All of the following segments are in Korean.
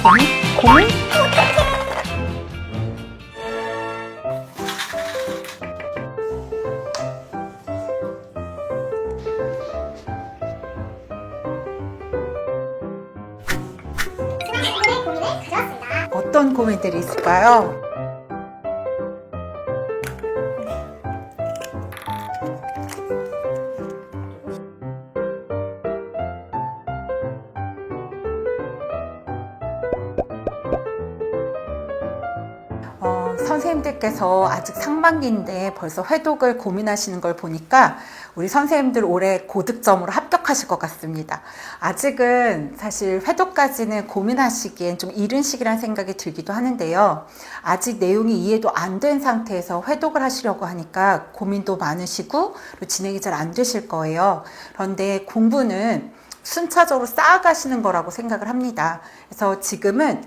고민? 수강생들의 고민을 가져왔습니다. 어떤 고민들이 있을까요? 선생님들께서 아직 상반기인데 벌써 회독을 고민하시는 걸 보니까 우리 선생님들 올해 고득점으로 합격하실 것 같습니다. 아직은 사실 회독까지는 고민하시기엔 좀 이른 시기라는 생각이 들기도 하는데요. 아직 내용이 이해도 안 된 상태에서 회독을 하시려고 하니까 고민도 많으시고 진행이 잘 안 되실 거예요. 그런데 공부는 순차적으로 쌓아가시는 거라고 생각을 합니다. 그래서 지금은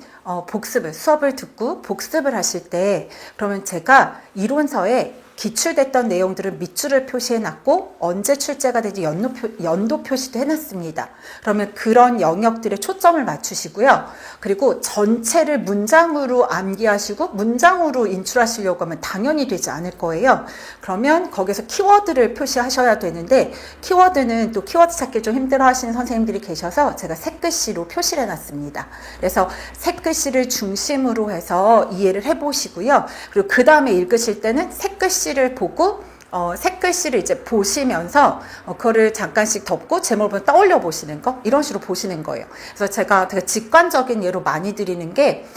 수업을 듣고 복습을 하실 때 그러면 제가 이론서에 기출됐던 내용들은 밑줄을 표시해 놨고 언제 출제가 되지 연도 표시도 해놨습니다. 그러면 그런 영역들에 초점을 맞추시고요. 그리고 전체를 문장으로 암기하시고 문장으로 인출하시려고 하면 당연히 되지 않을 거예요. 그러면 거기서 키워드를 표시하셔야 되는데 키워드는 또 키워드 찾기 좀 힘들어 하시는 선생님들이 계셔서 제가 새글씨로 표시를 해놨습니다. 그래서 새글씨를 중심으로 해서 이해를 해보시고요. 그리고 그 다음에 읽으실 때는 새글씨를 보고 새글씨를 이제 보시면서 그거를 잠깐씩 덮고 제목을 떠올려 보시는 거 이런 식으로 보시는 거예요. 그래서 제가 되게 직관적인 예로 많이 드리는 게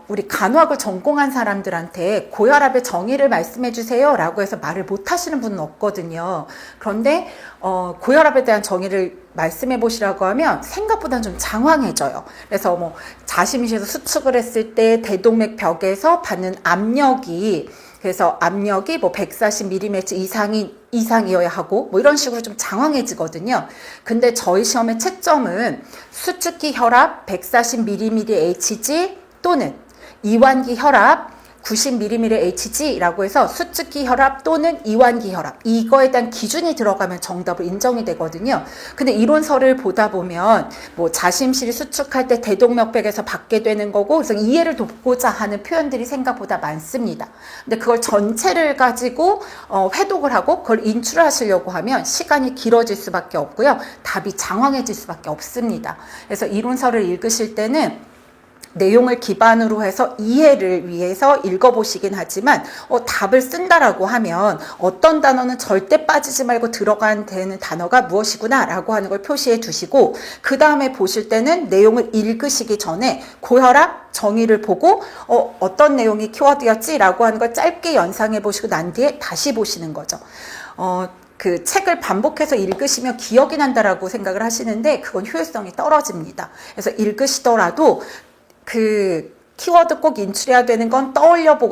우리 간호학을 전공한 사람들한테 고혈압의 정의를 말씀해 주세요 라고 해서 말을 못 하시는 분은 없거든요. 그런데 고혈압에 대한 정의를 말씀해 보시라고 하면 생각보다는 좀 장황해져요. 그래서 뭐 자심실에서 수축을 했을 때 대동맥벽에서 받는 압력이 그래서 압력이 뭐 140mm 이상이어야 하고 뭐 이런 식으로 좀 장황해지거든요. 근데 저희 시험의 채점은 수축기 혈압 140mmHg 또는 이완기 혈압 90mmHg라고 해서 수축기 혈압 또는 이완기 혈압 이거에 대한 기준이 들어가면 정답으로 인정이 되거든요. 근데 이론서를 보다 보면 뭐 자심실이 수축할 때 대동맥벽에서 받게 되는 거고 그래서 이해를 돕고자 하는 표현들이 생각보다 많습니다. 근데 그걸 전체를 가지고 회독을 하고 그걸 인출하시려고 하면 시간이 길어질 수밖에 없고요. 답이 장황해질 수밖에 없습니다. 그래서 이론서를 읽으실 때는 내용을 기반으로 해서 이해를 위해서 읽어보시긴 하지만 답을 쓴다라고 하면 어떤 단어는 절대 빠지지 말고 들어가야 되는 단어가 무엇이구나 라고 하는 걸 표시해 두시고 그 다음에 보실 때는 내용을 읽으시기 전에 고혈압 정의를 보고 어떤 내용이 키워드였지 라고 하는 걸 짧게 연상해 보시고 난 뒤에 다시 보시는 거죠. 그 책을 반복해서 읽으시면 기억이 난다라고 생각을 하시는데 그건 효율성이 떨어집니다. 그래서 읽으시더라도 그 키워드 꼭 인출해야 되는 건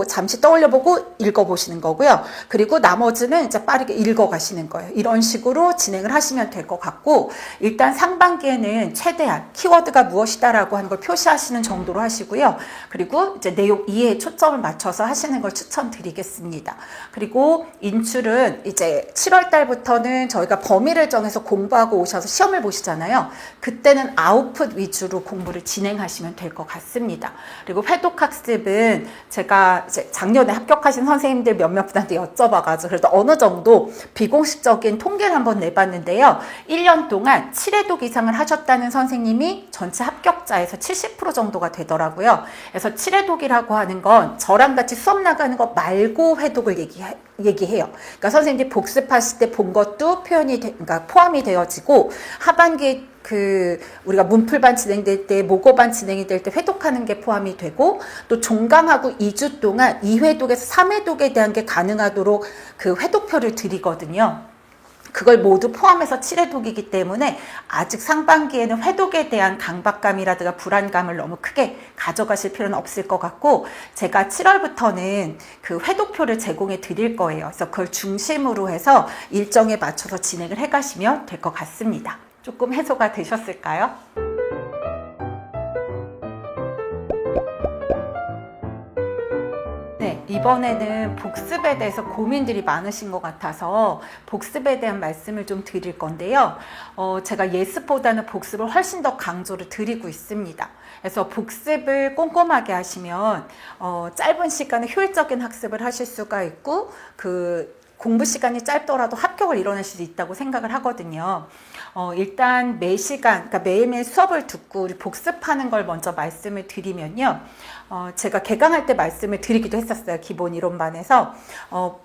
잠시 떠올려보고 읽어보시는 거고요. 그리고 나머지는 이제 빠르게 읽어가시는 거예요. 이런 식으로 진행을 하시면 될 것 같고 일단 상반기에는 최대한 키워드가 무엇이다라고 하는 걸 표시하시는 정도로 하시고요. 그리고 이제 내용 이해에 초점을 맞춰서 하시는 걸 추천드리겠습니다. 그리고 인출은 이제 7월 달부터는 저희가 범위를 정해서 공부하고 오셔서 시험을 보시잖아요. 그때는 아웃풋 위주로 공부를 진행하시면 될 것 같습니다. 그리고 회독학습은 제가 이제 작년에 합격하신 선생님들 몇몇 분한테 여쭤봐가지고 그래도 어느 정도 비공식적인 통계를 한번 내봤는데요. 1년 동안 7회독 이상을 하셨다는 선생님이 전체 합격자에서 70% 정도가 되더라고요. 그래서 7회독이라고 하는 건 저랑 같이 수업 나가는 거 말고 회독을 얘기해요. 그러니까 선생님들이 복습하실 때 본 것도 그러니까 포함이 되어지고 하반기 우리가 문풀반 진행될 때, 모고반 진행이 될 때 회독하는 게 포함이 되고, 또 종강하고 2주 동안 2회독에서 3회독에 대한 게 가능하도록 그 회독표를 드리거든요. 그걸 모두 포함해서 7회독이기 때문에 아직 상반기에는 회독에 대한 강박감이라든가 불안감을 너무 크게 가져가실 필요는 없을 것 같고 제가 7월부터는 그 회독표를 제공해 드릴 거예요. 그래서 그걸 중심으로 해서 일정에 맞춰서 진행을 해가시면 될 것 같습니다. 조금 해소가 되셨을까요? 네, 이번에는 복습에 대해서 고민들이 많으신 것 같아서 복습에 대한 말씀을 좀 드릴 건데요. 제가 예습보다는 복습을 훨씬 더 강조를 드리고 있습니다. 그래서 복습을 꼼꼼하게 하시면 짧은 시간에 효율적인 학습을 하실 수가 있고 공부 시간이 짧더라도 합격을 이뤄낼 수 있다고 생각을 하거든요. 일단 매 시간, 그러니까 매일매일 수업을 듣고 우리 복습하는 걸 먼저 말씀을 드리면요. 제가 개강할 때 말씀을 드리기도 했었어요. 기본 이론반에서.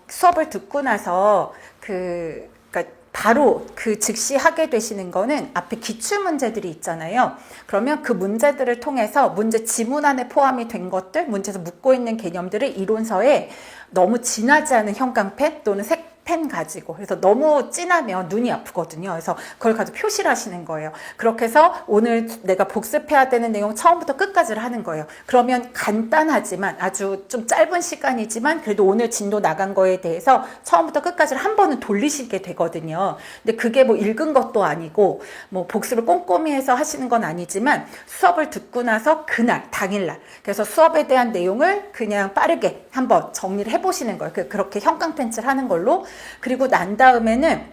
수업을 듣고 나서 그러니까 바로 즉시 하게 되시는 거는 앞에 기출 문제들이 있잖아요. 그러면 그 문제들을 통해서 문제 지문 안에 포함이 된 것들, 문제에서 묻고 있는 개념들을 이론서에 너무 진하지 않은 형광펜 또는 색펜 가지고, 그래서 너무 진하면 눈이 아프거든요. 그래서 그걸 가지고 표시를 하시는 거예요. 그렇게 해서 오늘 내가 복습해야 되는 내용 처음부터 끝까지를 하는 거예요. 그러면 간단하지만 아주 좀 짧은 시간이지만 그래도 오늘 진도 나간 거에 대해서 처음부터 끝까지를 한 번은 돌리시게 되거든요. 근데 그게 뭐 읽은 것도 아니고 뭐 복습을 꼼꼼히 해서 하시는 건 아니지만 수업을 듣고 나서 그날 당일날 그래서 수업에 대한 내용을 그냥 빠르게 한번 정리를 해보시는 거예요. 그렇게 형광펜칠 하는 걸로. 그리고 난 다음에는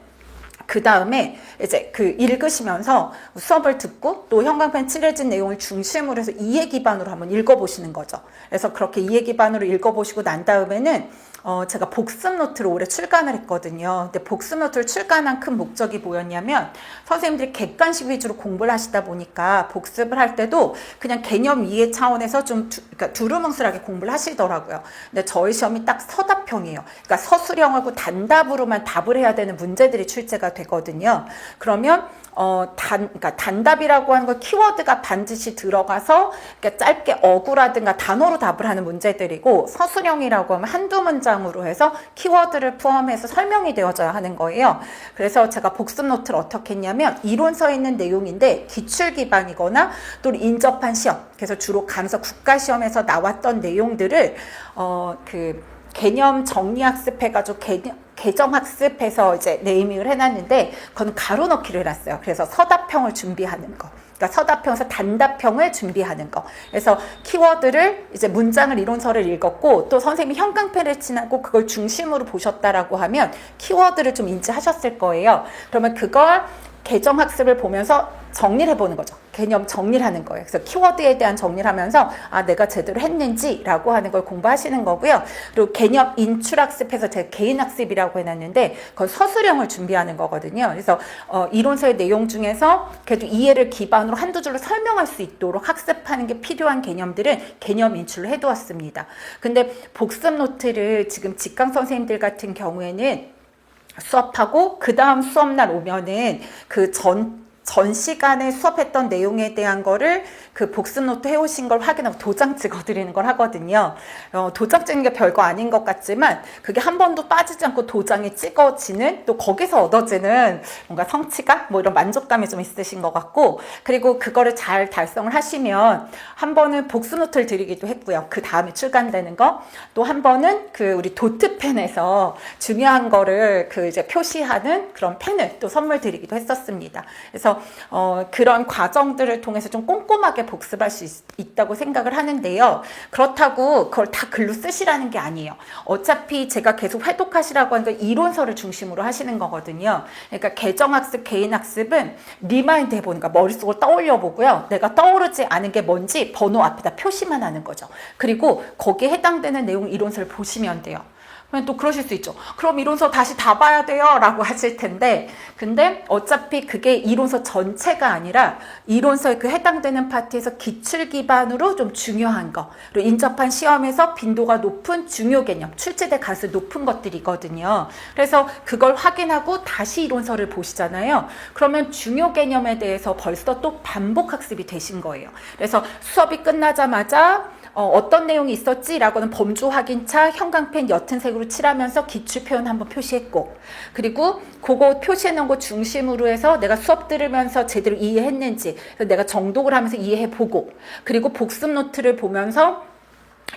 그 다음에 이제 읽으시면서 수업을 듣고 또 형광펜 칠해진 내용을 중심으로 해서 이해 기반으로 한번 읽어보시는 거죠. 그래서 그렇게 이해 기반으로 읽어보시고 난 다음에는 제가 복습 노트를 올해 출간을 했거든요. 근데 복습 노트를 출간한 큰 목적이 뭐였냐면 선생님들이 객관식 위주로 공부를 하시다 보니까 복습을 할 때도 그냥 개념 이해 차원에서 좀 그러니까 두루뭉술하게 공부를 하시더라고요. 근데 저희 시험이 딱 서답형이에요. 그러니까 서술형하고 단답으로만 답을 해야 되는 문제들이 출제가 되거든요. 그러면 그러니까 단답이라고 하는 거 키워드가 반드시 들어가서 그러니까 짧게 어구라든가 단어로 답을 하는 문제들이고, 서술형이라고 하면 한두 문장으로 해서 키워드를 포함해서 설명이 되어져야 하는 거예요. 그래서 제가 복습 노트를 어떻게 했냐면 이론서에 있는 내용인데 기출 기반이거나 또 인접한 시험, 그래서 주로 감사 국가시험에서 나왔던 내용들을 개념 정리학습 해가지고 개정학습해서 이제 네이밍을 해놨는데 그건 가로 넣기를 해놨어요. 그래서 서답형을 준비하는 거. 그러니까 서답형에서 단답형을 준비하는 거. 그래서 키워드를 이제 문장을 이론서를 읽었고 또 선생님이 형광펜을 칠하고 그걸 중심으로 보셨다라고 하면 키워드를 좀 인지하셨을 거예요. 그러면 그걸 개정학습을 보면서 정리를 해보는 거죠. 개념 정리를 하는 거예요. 그래서 키워드에 대한 정리를 하면서 내가 제대로 했는지라고 하는 걸 공부하시는 거고요. 그리고 개념 인출학습해서 제가 개인학습이라고 해놨는데 그건 서술형을 준비하는 거거든요. 그래서 이론서의 내용 중에서 그래도 이해를 기반으로 한두 줄로 설명할 수 있도록 학습하는 게 필요한 개념들은 개념 인출을 해두었습니다. 근데 복습 노트를 지금 직강 선생님들 같은 경우에는 수업하고 그 다음 수업날 오면은 전 시간에 수업했던 내용에 대한 거를 복습 노트 해오신 걸 확인하고 도장 찍어드리는 걸 하거든요. 도장 찍는 게 별거 아닌 것 같지만 그게 한 번도 빠지지 않고 도장이 찍어지는, 또 거기서 얻어지는 뭔가 성취감? 뭐 이런 만족감이 좀 있으신 것 같고, 그리고 그거를 잘 달성을 하시면 한 번은 복습 노트를 드리기도 했고요. 그 다음에 출간되는 거. 또 한 번은 우리 도트펜에서 중요한 거를 이제 표시하는 그런 펜을 또 선물 드리기도 했었습니다. 그래서 그런 과정들을 통해서 좀 꼼꼼하게 복습할 수 있다고 생각을 하는데요. 그렇다고 그걸 다 글로 쓰시라는 게 아니에요. 어차피 제가 계속 회독하시라고 하는 건 이론서를 중심으로 하시는 거거든요. 그러니까 개정학습, 개인학습은 리마인드 해보는 거, 머릿속을 떠올려 보고요. 내가 떠오르지 않은 게 뭔지 번호 앞에다 표시만 하는 거죠. 그리고 거기에 해당되는 내용 이론서를 보시면 돼요. 또 그러실 수 있죠. 그럼 이론서 다시 다 봐야 돼요 라고 하실 텐데, 근데 어차피 그게 이론서 전체가 아니라 이론서에 해당되는 파트에서 기출 기반으로 좀 중요한 거, 그리고 인접한 시험에서 빈도가 높은 중요 개념, 출제될 가능성이 높은 것들이거든요. 그래서 그걸 확인하고 다시 이론서를 보시잖아요. 그러면 중요 개념에 대해서 벌써 또 반복 학습이 되신 거예요. 그래서 수업이 끝나자마자 어떤 내용이 있었지라고는 범주 확인차 형광펜 옅은 색으로 칠하면서 기출 표현 한번 표시했고, 그리고 그거 표시해놓은 거 중심으로 해서 내가 수업 들으면서 제대로 이해했는지 내가 정독을 하면서 이해해보고, 그리고 복습 노트를 보면서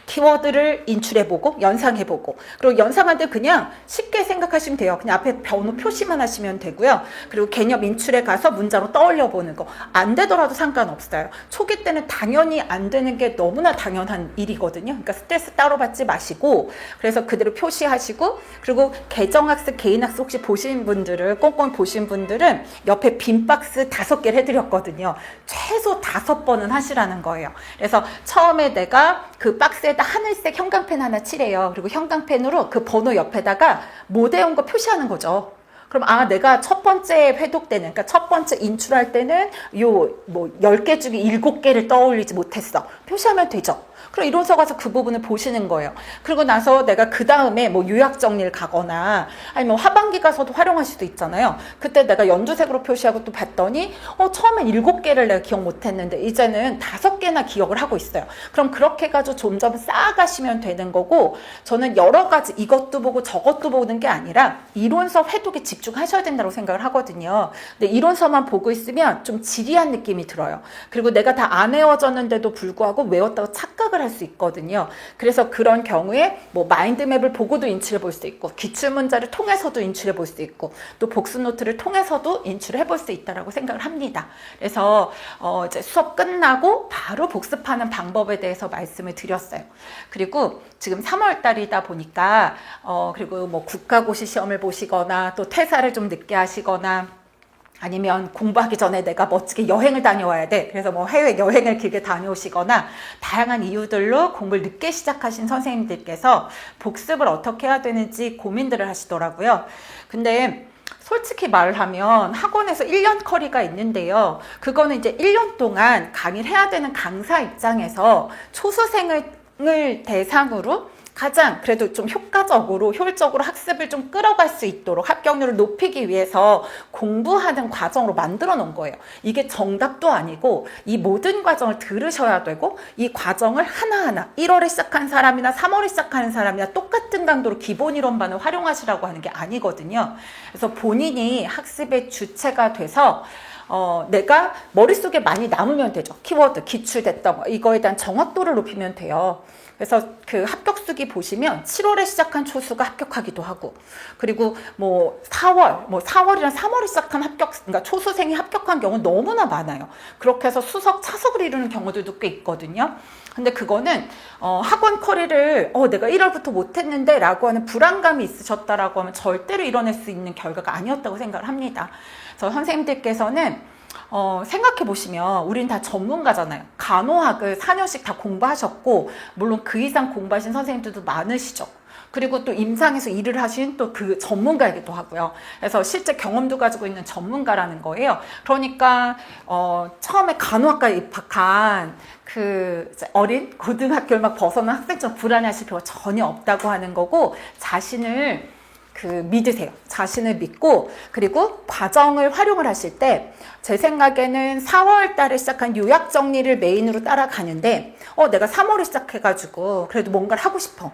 키워드를 인출해보고 연상해보고, 그리고 연상할 때 그냥 쉽게 생각하시면 돼요. 그냥 앞에 번호 표시만 하시면 되고요. 그리고 개념 인출에 가서 문장으로 떠올려보는 거. 안 되더라도 상관없어요. 초기 때는 당연히 안 되는 게 너무나 당연한 일이거든요. 그러니까 스트레스 따로 받지 마시고, 그래서 그대로 표시하시고, 그리고 개정학습, 개인학습 혹시 보신 분들은, 꼼꼼히 보신 분들은 옆에 빈 박스 5개를 해드렸거든요. 최소 5번은 하시라는 거예요. 그래서 처음에 내가 그 박스에다 하늘색 형광펜 하나 칠해요. 그리고 형광펜으로 그 번호 옆에다가 못 외운 거 표시하는 거죠. 그럼 내가 첫 번째 회독 때는, 그러니까 첫 번째 인출할 때는 요 뭐 10개 중에 7개를 떠올리지 못했어. 표시하면 되죠. 그럼 이론서 가서 그 부분을 보시는 거예요. 그리고 나서 내가 그 다음에 뭐 요약 정리를 가거나 아니면 하반기 가서도 활용할 수도 있잖아요. 그때 내가 연두색으로 표시하고 또 봤더니 처음엔 7개를 내가 기억 못했는데 이제는 5개나 기억을 하고 있어요. 그럼 그렇게 해가지고 점점 쌓아가시면 되는 거고, 저는 여러 가지 이것도 보고 저것도 보는 게 아니라 이론서 회독에 집중하셔야 된다고 생각을 하거든요. 근데 이론서만 보고 있으면 좀 지리한 느낌이 들어요. 그리고 내가 다 안 외워졌는데도 불구하고 외웠다고 착각을 할 수 있거든요. 그래서 그런 경우에 뭐 마인드맵을 보고도 인출해 볼 수 있고, 기출문자를 통해서도 인출해 볼 수 있고, 또 복습노트를 통해서도 인출해 볼 수 있다라고 생각을 합니다. 그래서 이제 수업 끝나고 바로 복습하는 방법에 대해서 말씀을 드렸어요. 그리고 지금 3월 달이다 보니까 그리고 뭐 국가고시 시험을 보시거나 또 퇴사를 좀 늦게 하시거나 아니면 공부하기 전에 내가 멋지게 여행을 다녀와야 돼. 그래서 뭐 해외 여행을 길게 다녀오시거나 다양한 이유들로 공부를 늦게 시작하신 선생님들께서 복습을 어떻게 해야 되는지 고민들을 하시더라고요. 근데 솔직히 말하면 학원에서 1년 커리가 있는데요. 그거는 이제 1년 동안 강의를 해야 되는 강사 입장에서 초수생을 대상으로 가장 그래도 좀 효율적으로 학습을 좀 끌어갈 수 있도록 합격률을 높이기 위해서 공부하는 과정으로 만들어 놓은 거예요. 이게 정답도 아니고 이 모든 과정을 들으셔야 되고, 이 과정을 하나하나 1월에 시작한 사람이나 3월에 시작하는 사람이나 똑같은 강도로 기본 이론반을 활용하시라고 하는 게 아니거든요. 그래서 본인이 학습의 주체가 돼서 내가 머릿속에 많이 남으면 되죠. 키워드, 기출됐던 거, 이거에 대한 정확도를 높이면 돼요. 그래서 그 합격수기 보시면 7월에 시작한 초수가 합격하기도 하고, 그리고 뭐 4월이나 3월에 시작한 그러니까 초수생이 합격한 경우는 너무나 많아요. 그렇게 해서 수석, 차석을 이루는 경우들도 꽤 있거든요. 근데 그거는 학원 커리를 내가 1월부터 못했는데 라고 하는 불안감이 있으셨다라고 하면 절대로 이뤄낼 수 있는 결과가 아니었다고 생각을 합니다. 그래서 선생님들께서는 생각해 보시면 우린 다 전문가잖아요. 간호학을 4년씩 다 공부하셨고, 물론 그 이상 공부하신 선생님들도 많으시죠. 그리고 또 임상에서 일을 하신 또 그 전문가이기도 하고요. 그래서 실제 경험도 가지고 있는 전문가라는 거예요. 그러니까 처음에 간호학과에 입학한 그 어린 고등학교를 막 벗어난 학생처럼 불안해하실 필요가 전혀 없다고 하는 거고, 자신을 믿으세요. 자신을 믿고, 그리고 과정을 활용을 하실 때 제 생각에는 4월 달에 시작한 요약 정리를 메인으로 따라가는데 내가 3월에 시작해가지고 그래도 뭔가를 하고 싶어.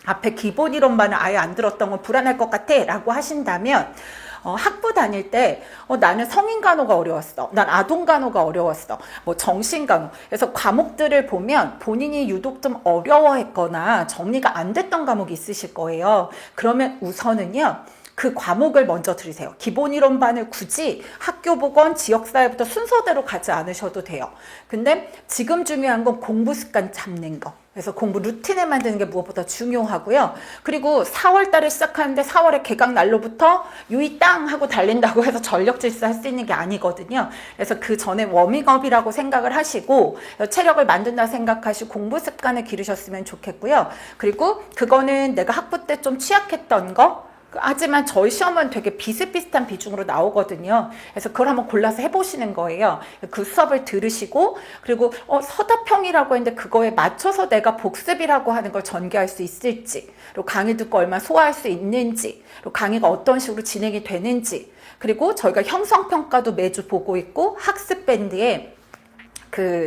앞에 기본 이론만은 아예 안 들었던 건 불안할 것 같아 라고 하신다면 학부 다닐 때 나는 성인 간호가 어려웠어. 난 아동 간호가 어려웠어. 뭐 정신 간호. 그래서 과목들을 보면 본인이 유독 좀 어려워했거나 정리가 안 됐던 과목이 있으실 거예요. 그러면 우선은요, 그 과목을 먼저 들으세요. 기본 이론반을 굳이 학교 보건 지역사회부터 순서대로 가지 않으셔도 돼요. 근데 지금 중요한 건 공부 습관 잡는 거. 그래서 공부 루틴을 만드는 게 무엇보다 중요하고요. 그리고 4월 달에 시작하는데 4월에 개강 날로부터 유이 땅 하고 달린다고 해서 전력 질주 할 수 있는 게 아니거든요. 그래서 그 전에 워밍업이라고 생각을 하시고 체력을 만든다 생각하시고 공부 습관을 기르셨으면 좋겠고요. 그리고 그거는 내가 학부 때 좀 취약했던 거, 하지만 저희 시험은 되게 비슷비슷한 비중으로 나오거든요. 그래서 그걸 한번 골라서 해보시는 거예요. 그 수업을 들으시고, 그리고 서답형이라고 했는데 그거에 맞춰서 내가 복습이라고 하는 걸 전개할 수 있을지, 그리고 강의 듣고 얼마나 소화할 수 있는지, 그리고 강의가 어떤 식으로 진행이 되는지, 그리고 저희가 형성평가도 매주 보고 있고 학습밴드에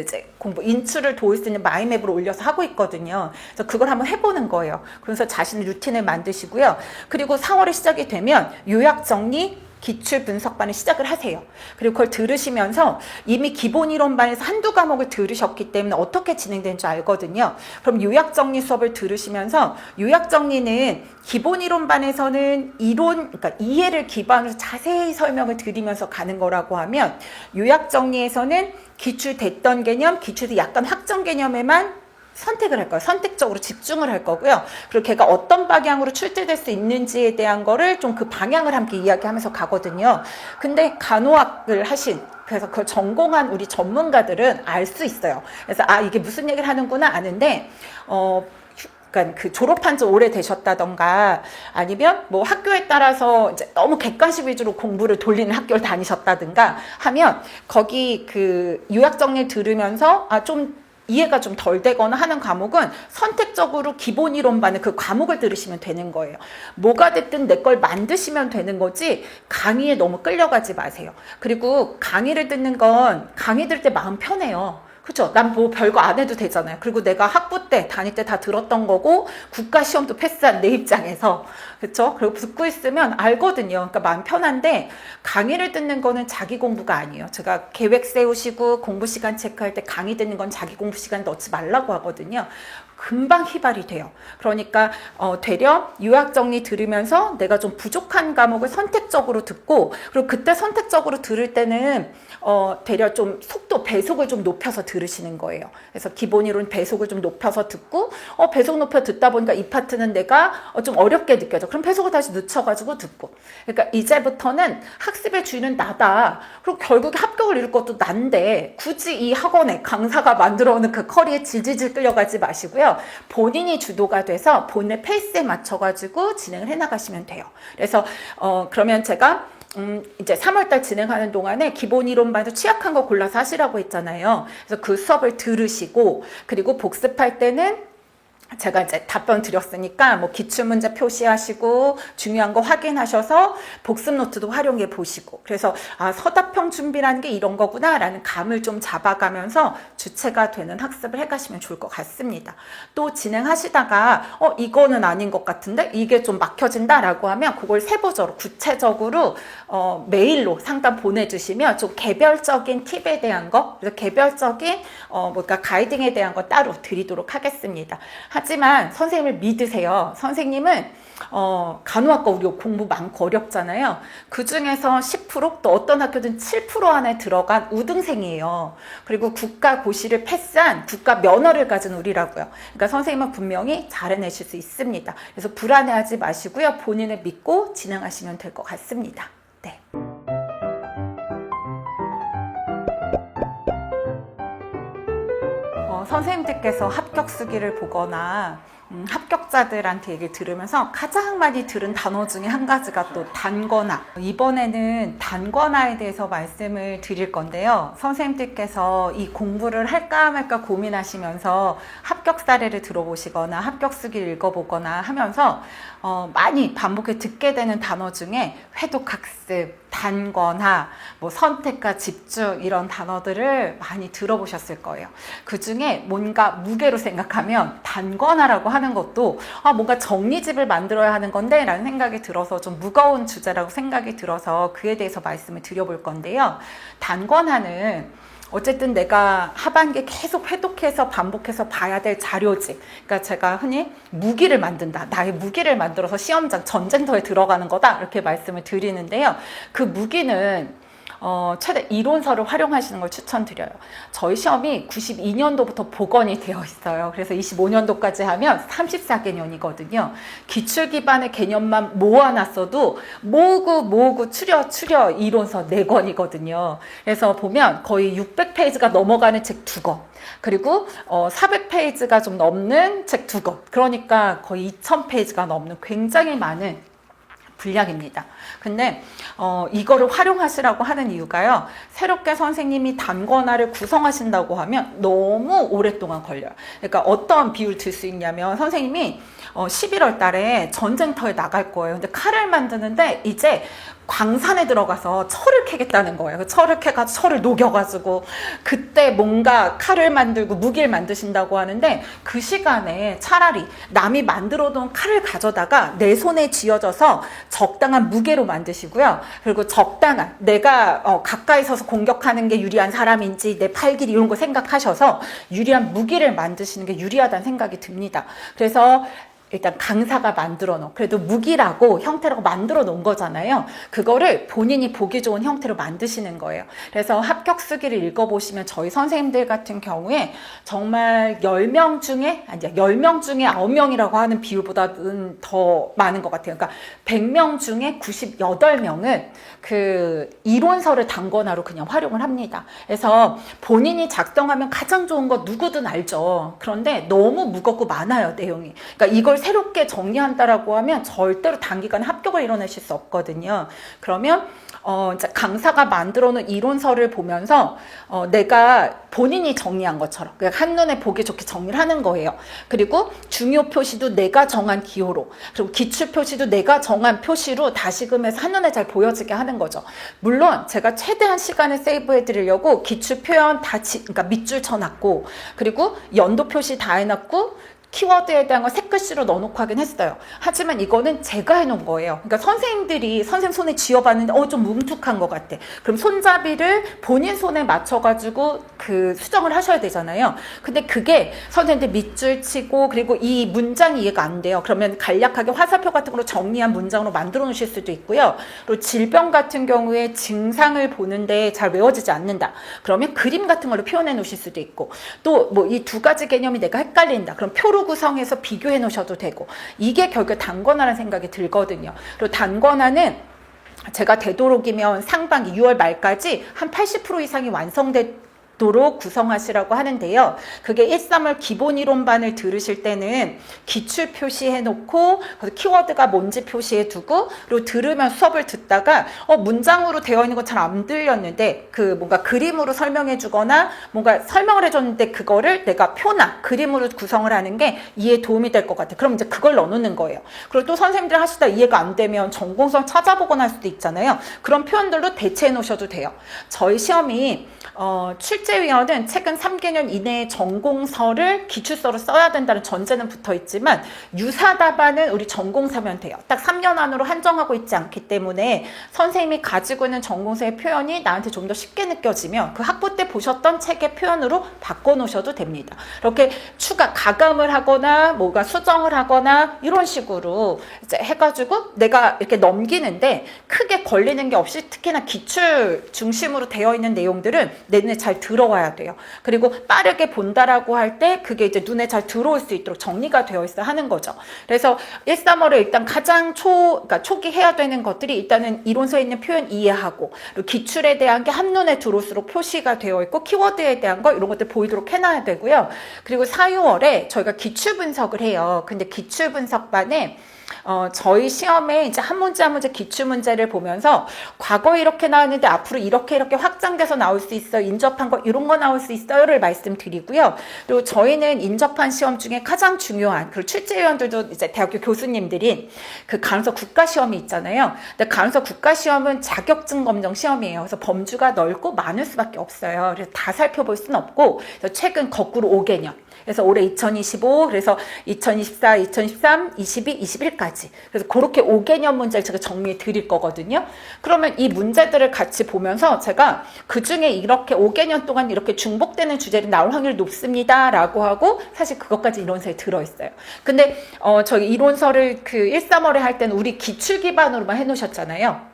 이제 공부 인출을 도울 수 있는 마인맵으로 올려서 하고 있거든요. 그래서 그걸 한번 해보는 거예요. 그래서 자신의 루틴을 만드시고요. 그리고 4월에 시작이 되면 요약 정리, 기출 분석반을 시작을 하세요. 그리고 그걸 들으시면서 이미 기본 이론반에서 한두 과목을 들으셨기 때문에 어떻게 진행되는 줄 알거든요. 그럼 요약정리 수업을 들으시면서 요약정리는 기본 이론반에서는 그러니까 이해를 기반으로 자세히 설명을 드리면서 가는 거라고 하면 요약정리에서는 기출됐던 개념, 기출도 약간 확정 개념에만 선택을 할 거예요. 선택적으로 집중을 할 거고요. 그리고 걔가 어떤 방향으로 출제될 수 있는지에 대한 거를 좀 그 방향을 함께 이야기하면서 가거든요. 근데 간호학을 하신 그래서 그걸 전공한 우리 전문가들은 알 수 있어요. 그래서 이게 무슨 얘기를 하는구나 아는데 그러니까 그 졸업한 지 오래 되셨다던가 아니면 뭐 학교에 따라서 이제 너무 객관식 위주로 공부를 돌리는 학교를 다니셨다든가 하면 거기 그 요약 정리를 들으면서 좀 이해가 좀 덜 되거나 하는 과목은 선택적으로 기본 이론반의 그 과목을 들으시면 되는 거예요. 뭐가 됐든 내 걸 만드시면 되는 거지 강의에 너무 끌려가지 마세요. 그리고 강의를 듣는 건 강의 들을 때 마음 편해요. 그쵸? 난 뭐 별거 안 해도 되잖아요. 그리고 내가 학부 때, 다닐 때 다 들었던 거고, 국가시험도 패스한 내 입장에서. 그쵸? 그리고 듣고 있으면 알거든요. 그러니까 마음 편한데, 강의를 듣는 거는 자기 공부가 아니에요. 제가 계획 세우시고 공부 시간 체크할 때 강의 듣는 건 자기 공부 시간 넣지 말라고 하거든요. 금방 휘발이 돼요. 그러니까 되려 요약 정리 들으면서 내가 좀 부족한 과목을 선택적으로 듣고 그리고 그때 선택적으로 들을 때는 되려 좀 속도 배속을 좀 높여서 들으시는 거예요. 그래서 기본 이론 배속을 좀 높여서 듣고 배속 높여 듣다 보니까 이 파트는 내가 좀 어렵게 느껴져. 그럼 배속을 다시 늦춰가지고 듣고. 그러니까 이제부터는 학습의 주인은 나다. 그리고 결국에 합격을 이룰 것도 난데 굳이 이 학원에 강사가 만들어오는 그 커리에 질질질 끌려가지 마시고요. 본인이 주도가 돼서 본인의 페이스에 맞춰가지고 진행을 해나가시면 돼요. 그래서 그러면 제가 이제 3월달 진행하는 동안에 기본 이론반도 취약한 거 골라서 하시라고 했잖아요. 그래서 그 수업을 들으시고 그리고 복습할 때는 제가 이제 답변 드렸으니까 뭐 기출문제 표시하시고 중요한 거 확인하셔서 복습 노트도 활용해 보시고 그래서 서답형 준비라는 게 이런 거구나 라는 감을 좀 잡아가면서 주체가 되는 학습을 해가시면 좋을 것 같습니다. 또 진행하시다가 이거는 아닌 것 같은데 이게 좀 막혀진다 라고 하면 그걸 세부적으로 구체적으로 메일로 상담 보내주시면 좀 개별적인 팁에 대한 거 그래서 개별적인 그러니까 가이딩에 대한 거 따로 드리도록 하겠습니다. 하지만 선생님을 믿으세요. 선생님은 간호학과 우리 공부 많고 어렵잖아요. 그 중에서 10%, 또 어떤 학교든 7% 안에 들어간 우등생이에요. 그리고 국가 고시를 패스한 국가 면허를 가진 우리라고요. 그러니까 선생님은 분명히 잘 해내실 수 있습니다. 그래서 불안해하지 마시고요. 본인을 믿고 진행하시면 될 것 같습니다. 네. 선생님들께서 합격 수기를 보거나 합격자들한테 얘기를 들으면서 가장 많이 들은 단어 중에 한 가지가 또 단거나. 이번에는 단거나에 대해서 말씀을 드릴 건데요. 선생님들께서 이 공부를 할까 말까 고민하시면서 합격 사례를 들어보시거나 합격 수기를 읽어보거나 하면서 많이 반복해 듣게 되는 단어 중에 회독학습, 단거나, 뭐 선택과 집중 이런 단어들을 많이 들어보셨을 거예요. 그 중에 뭔가 무게로 생각하면 단거나라고 하는 것도 뭔가 정리집을 만들어야 하는 건데 라는 생각이 들어서 좀 무거운 주제라고 생각이 들어서 그에 대해서 말씀을 드려볼 건데요. 단거나는 어쨌든 내가 하반기에 계속 회독해서 반복해서 봐야 될 자료지. 그러니까 제가 흔히 무기를 만든다. 나의 무기를 만들어서 시험장 전쟁터에 들어가는 거다. 이렇게 말씀을 드리는데요. 그 무기는 최대 이론서를 활용하시는 걸 추천드려요. 저희 시험이 92년도부터 복원이 되어 있어요. 그래서 25년도까지 하면 34개년이거든요. 기출 기반의 개념만 모아놨어도 모으고 추려 이론서 4권이거든요. 그래서 보면 거의 600페이지가 넘어가는 책 2권. 그리고 400페이지가 좀 넘는 책 2권. 그러니까 거의 2000페이지가 넘는 굉장히 많은 분량입니다. 근데 이거를 활용하시라고 하는 이유가요. 새롭게 선생님이 단권화를 구성하신다고 하면 너무 오랫동안 걸려요. 그러니까 어떤 비유를 들 수 있냐면 선생님이 11월 달에 전쟁터에 나갈 거예요. 근데 칼을 만드는데 이제 광산에 들어가서 철을 캐겠다는 거예요. 철을 캐가지고 철을 녹여가지고 그때 뭔가 칼을 만들고 무기를 만드신다고 하는데, 그 시간에 차라리 남이 만들어 놓은 칼을 가져다가 내 손에 쥐어져서 적당한 무게로 만드시고요. 그리고 적당한 내가 가까이 서서 공격하는 게 유리한 사람인지 내 팔 길이 이런 거 생각하셔서 유리한 무기를 만드시는 게 유리하다는 생각이 듭니다. 그래서 일단 강사가 만들어 놓은, 그래도 무기라고 형태라고 만들어 놓은 거잖아요. 그거를 본인이 보기 좋은 형태로 만드시는 거예요. 그래서 합격 수기를 읽어보시면 저희 선생님들 같은 경우에 정말 10명 중에, 아니 10명 중에 9명이라고 하는 비율보다는 더 많은 것 같아요. 그러니까 100명 중에 98명은 그 이론서를 단권화로 그냥 활용을 합니다. 그래서 본인이 작성하면 가장 좋은 거 누구든 알죠. 그런데 너무 무겁고 많아요, 내용이. 그러니까 이걸 새롭게 정리한다라고 하면 절대로 단기간에 합격을 이뤄내실 수 없거든요. 그러면 이제 강사가 만들어 놓은 이론서를 보면서 내가 본인이 정리한 것처럼 그냥 한눈에 보기 좋게 정리를 하는 거예요. 그리고 중요 표시도 내가 정한 기호로, 그리고 기출 표시도 내가 정한 표시로 다시금해서 한눈에 잘 보여지게 하는 거죠. 물론 제가 최대한 시간을 세이브해 드리려고 기출 표현 그러니까 밑줄 쳐놨고, 그리고 연도 표시 다 해놨고, 키워드에 대한 거 색글씨로 넣어놓고 하긴 했어요. 하지만 이거는 제가 해놓은 거예요. 그러니까 선생님들이 선생님 손에 쥐어봤는데 좀 뭉툭한 것 같아. 그럼 손잡이를 본인 손에 맞춰가지고 그 수정을 하셔야 되잖아요. 근데 그게 선생님들 밑줄 치고 그리고 이 문장이 이해가 안 돼요. 그러면 간략하게 화살표 같은 걸로 정리한 문장으로 만들어 놓으실 수도 있고요. 그리고 질병 같은 경우에 증상을 보는데 잘 외워지지 않는다. 그러면 그림 같은 걸로 표현해 놓으실 수도 있고, 또 뭐 이 두 가지 개념이 내가 헷갈린다. 그럼 표로 구성해서 비교해 놓으셔도 되고, 이게 결국 단권화라는 생각이 들거든요. 그리고 단권화는 제가 되도록이면 상반기 6월 말까지 한 80% 이상이 완성되도록 구성하시라고 하는데요. 그게 1~3월 기본 이론반을 들으실 때는 기출 표시해 놓고 키워드가 뭔지 표시해 두고, 그리고 들으면 수업을 듣다가 문장으로 되어 있는 거 잘 안 들렸는데 그 뭔가 그림으로 설명해 주거나 뭔가 설명을 해줬는데 그거를 내가 표나 그림으로 구성을 하는 게 이해에 도움이 될 것 같아. 그럼 이제 그걸 넣어놓는 거예요. 그리고 또 선생님들 하시다 이해가 안 되면 전공서 찾아보거나 할 수도 있잖아요. 그런 표현들로 대체해 놓으셔도 돼요. 저희 시험이 출제위원은 최근 3개년 이내에 전공서를 기출서로 써야 된다는 전제는 붙어 있지만 유사 답안은 우리 전공서면 돼요. 딱 3년 안으로 한정하고 있지 않기 때문에 선생님이 가지고 있는 전공서의 표현이 나한테 좀 더 쉽게 느껴지면 그 학부 때 보셨던 책의 표현으로 바꿔놓으셔도 됩니다. 이렇게 가감을 하거나 뭐가 수정을 하거나 이런 식으로 이제 해가지고 내가 이렇게 넘기는데 크게 걸리는 게 없이, 특히나 기출 중심으로 되어 있는 내용들은 내 눈에 잘 들어와야 돼요. 그리고 빠르게 본다라고 할 때 그게 이제 눈에 잘 들어올 수 있도록 정리가 되어 있어야 하는 거죠. 그래서 1~3월에 일단 가장 그러니까 초기 해야 되는 것들이 일단은 이론서에 있는 표현 이해하고, 그리고 기출에 대한 게 한눈에 들어올수록 표시가 되어 있고, 키워드에 대한 거 이런 것들 보이도록 해놔야 되고요. 그리고 4~6월에 저희가 기출 분석을 해요. 근데 기출 분석반에 저희 시험에 이제 한 문제 한 문제 기출 문제를 보면서 과거에 이렇게 나왔는데 앞으로 이렇게 확장돼서 나올 수 있어요. 인접한 거 이런 거 나올 수 있어요를 말씀드리고요. 그리고 저희는 인접한 시험 중에 가장 중요한, 그리고 출제위원들도 이제 대학교 교수님들이 그 간호사 국가시험이 있잖아요. 근데 간호사 국가시험은 자격증 검정 시험이에요. 그래서 범주가 넓고 많을 수밖에 없어요. 그래서 다 살펴볼 수는 없고, 그래서 최근 거꾸로 5개년. 그래서 올해 2025, 그래서 2024, 2023, 22, 21까지. 그래서 그렇게 5개년 문제를 제가 정리해 드릴 거거든요. 그러면 이 문제들을 같이 보면서 제가 그 중에 이렇게 5개년 동안 이렇게 중복되는 주제를 나올 확률이 높습니다. 라고 하고, 사실 그것까지 이론서에 들어있어요. 근데, 저희 이론서를 그 1~3월에 할 때는 우리 기출 기반으로만 해 놓으셨잖아요.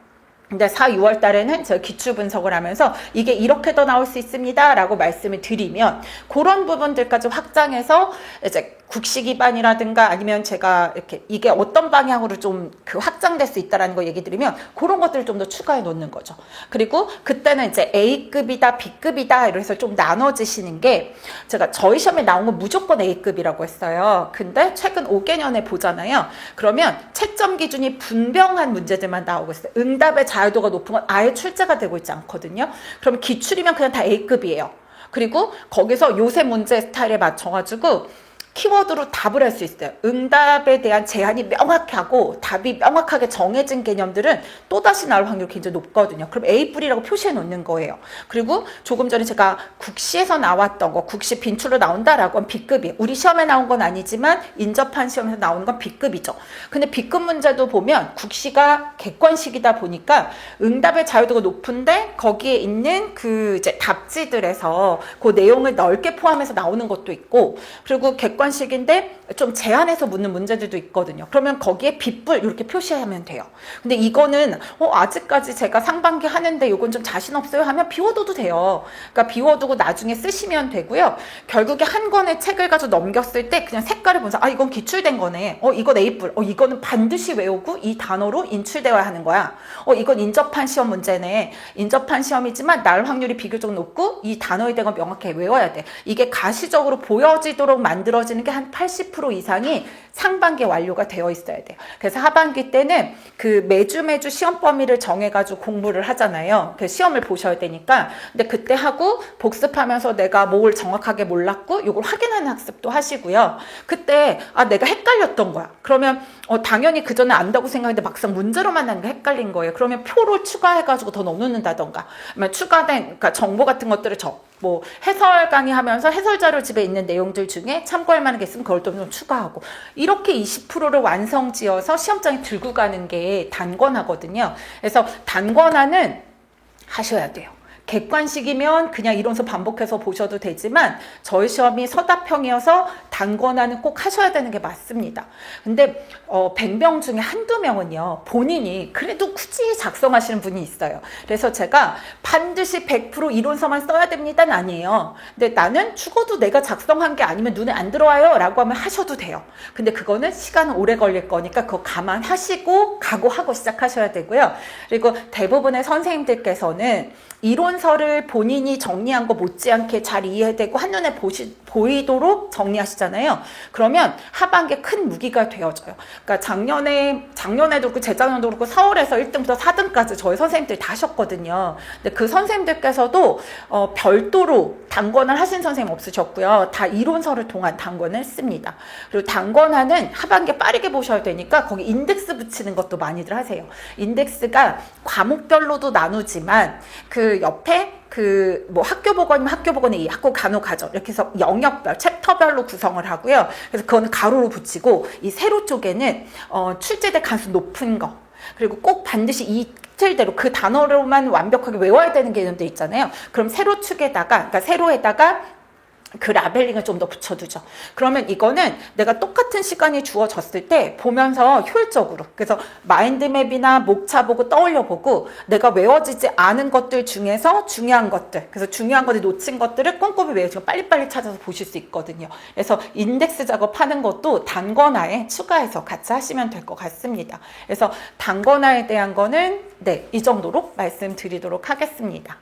근데 4~6월 달에는 제가 기출 분석을 하면서 이게 이렇게 더 나올 수 있습니다 라고 말씀을 드리면, 그런 부분들까지 확장해서 이제 국시 기반이라든가 아니면 제가 이렇게 이게 어떤 방향으로 좀 그 확장될 수 있다라는 거 얘기 드리면 그런 것들을 좀 더 추가해 놓는 거죠. 그리고 그때는 이제 A급이다, B급이다 이래서 좀 나눠지시는 게, 제가 저희 시험에 나온 건 무조건 A급이라고 했어요. 근데 최근 5개년에 보잖아요. 그러면 채점 기준이 분명한 문제들만 나오고 있어요. 응답의 자유도가 높은 건 아예 출제가 되고 있지 않거든요. 그러면 기출이면 그냥 다 A급이에요. 그리고 거기서 요새 문제 스타일에 맞춰가지고 키워드로 답을 할 수 있어요. 응답에 대한 제한이 명확히 하고 답이 명확하게 정해진 개념들은 또다시 나올 확률이 굉장히 높거든요. 그럼 A뿔이라고 표시해 놓는 거예요. 그리고 조금 전에 제가 국시에서 나왔던 거, 국시 빈출로 나온다라고 하면 B급이에요. 우리 시험에 나온 건 아니지만 인접한 시험에서 나오는 건 B급이죠. 근데 B급 문제도 보면 국시가 객관식이다 보니까 응답의 자유도가 높은데 거기에 있는 그 이제 답지들에서 그 내용을 넓게 포함해서 나오는 것도 있고, 그리고 객관식인데 좀 제한해서 묻는 문제들도 있거든요. 그러면 거기에 B뿔 이렇게 표시하면 돼요. 근데 이거는 아직까지 제가 상반기 하는데 이건 좀 자신 없어요 하면 비워둬도 돼요. 그러니까 비워두고 나중에 쓰시면 되고요. 결국에 한 권의 책을 가지고 넘겼을 때 그냥 색깔을 보면서 이건 기출된 거네. 이건 A뿔. 이거는 반드시 외우고 이 단어로 인출되어야 하는 거야. 이건 인접한 시험 문제네. 인접한 시험이지만 날 확률이 비교적 높고 이 단어에 대한 건 명확히 외워야 돼. 이게 가시적으로 보여지도록 만들어지는 게 한 80% 이상이 상반기에 완료가 되어 있어야 돼요. 그래서 하반기 때는 그 매주 시험 범위를 정해가지고 공부를 하잖아요. 그 시험을 보셔야 되니까. 근데 그때 하고 복습하면서 내가 뭘 정확하게 몰랐고 이걸 확인하는 학습도 하시고요. 그때 내가 헷갈렸던 거야. 그러면 당연히 그 전에 안다고 생각했는데 막상 문제로만 나는 게 헷갈린 거예요. 그러면 표를 추가해가지고 더 넣는다던가, 아니면 추가된 그러니까 정보 같은 것들을 뭐 해설 강의하면서 해설 자료 집에 있는 내용들 중에 참고할 만한 게 있으면 그걸 좀 추가하고, 이렇게 20%를 완성지어서 시험장에 들고 가는 게 단권하거든요. 그래서 단권화는 하셔야 돼요. 객관식이면 그냥 이론서 반복해서 보셔도 되지만 저희 시험이 서답형이어서 단권화는 꼭 하셔야 되는 게 맞습니다. 근데 100명 중에 한두 명은요, 본인이 그래도 굳이 작성하시는 분이 있어요. 그래서 제가 반드시 100% 이론서만 써야 됩니다는 아니에요. 근데 나는 죽어도 내가 작성한 게 아니면 눈에 안 들어와요 라고 하면 하셔도 돼요. 근데 그거는 시간은 오래 걸릴 거니까 그거 감안하시고 각오하고 시작하셔야 되고요. 그리고 대부분의 선생님들께서는 이론서를 본인이 정리한 거 못지않게 잘 이해되고 한눈에 보이도록 정리하시잖아요. 그러면 하반기에 큰 무기가 되어져요. 그러니까 작년에도 그렇고 재작년도 그렇고 서울에서 1등부터 4등까지 저희 선생님들이 다 하셨거든요. 근데 그 선생님들께서도 별도로 단권을 하신 선생님 없으셨고요. 다 이론서를 통한 단권을 씁니다. 그리고 단권화는 하반기에 빠르게 보셔야 되니까 거기 인덱스 붙이는 것도 많이들 하세요. 인덱스가 과목별로도 나누지만 그 옆에 뭐 학교 보건이면 학교 보건의 학교 간호가정 이렇게 해서 영역별, 챕터별로 구성을 하고요. 그래서 그거는 가로로 붙이고, 이 세로 쪽에는 출제될 가능성 높은 거, 그리고 꼭 반드시 이 틀대로 그 단어로만 완벽하게 외워야 되는 개념들 있잖아요. 그럼 세로 축에다가, 그러니까 세로에다가 그 라벨링을 좀 더 붙여두죠. 그러면 이거는 내가 똑같은 시간이 주어졌을 때 보면서 효율적으로, 그래서 마인드맵이나 목차 보고 떠올려 보고 내가 외워지지 않은 것들 중에서 중요한 것들, 그래서 중요한 것들 놓친 것들을 꼼꼼히 외우시고 빨리빨리 찾아서 보실 수 있거든요. 그래서 인덱스 작업하는 것도 단권화에 추가해서 같이 하시면 될 것 같습니다. 그래서 단권화에 대한 거는 이 정도로 말씀드리도록 하겠습니다.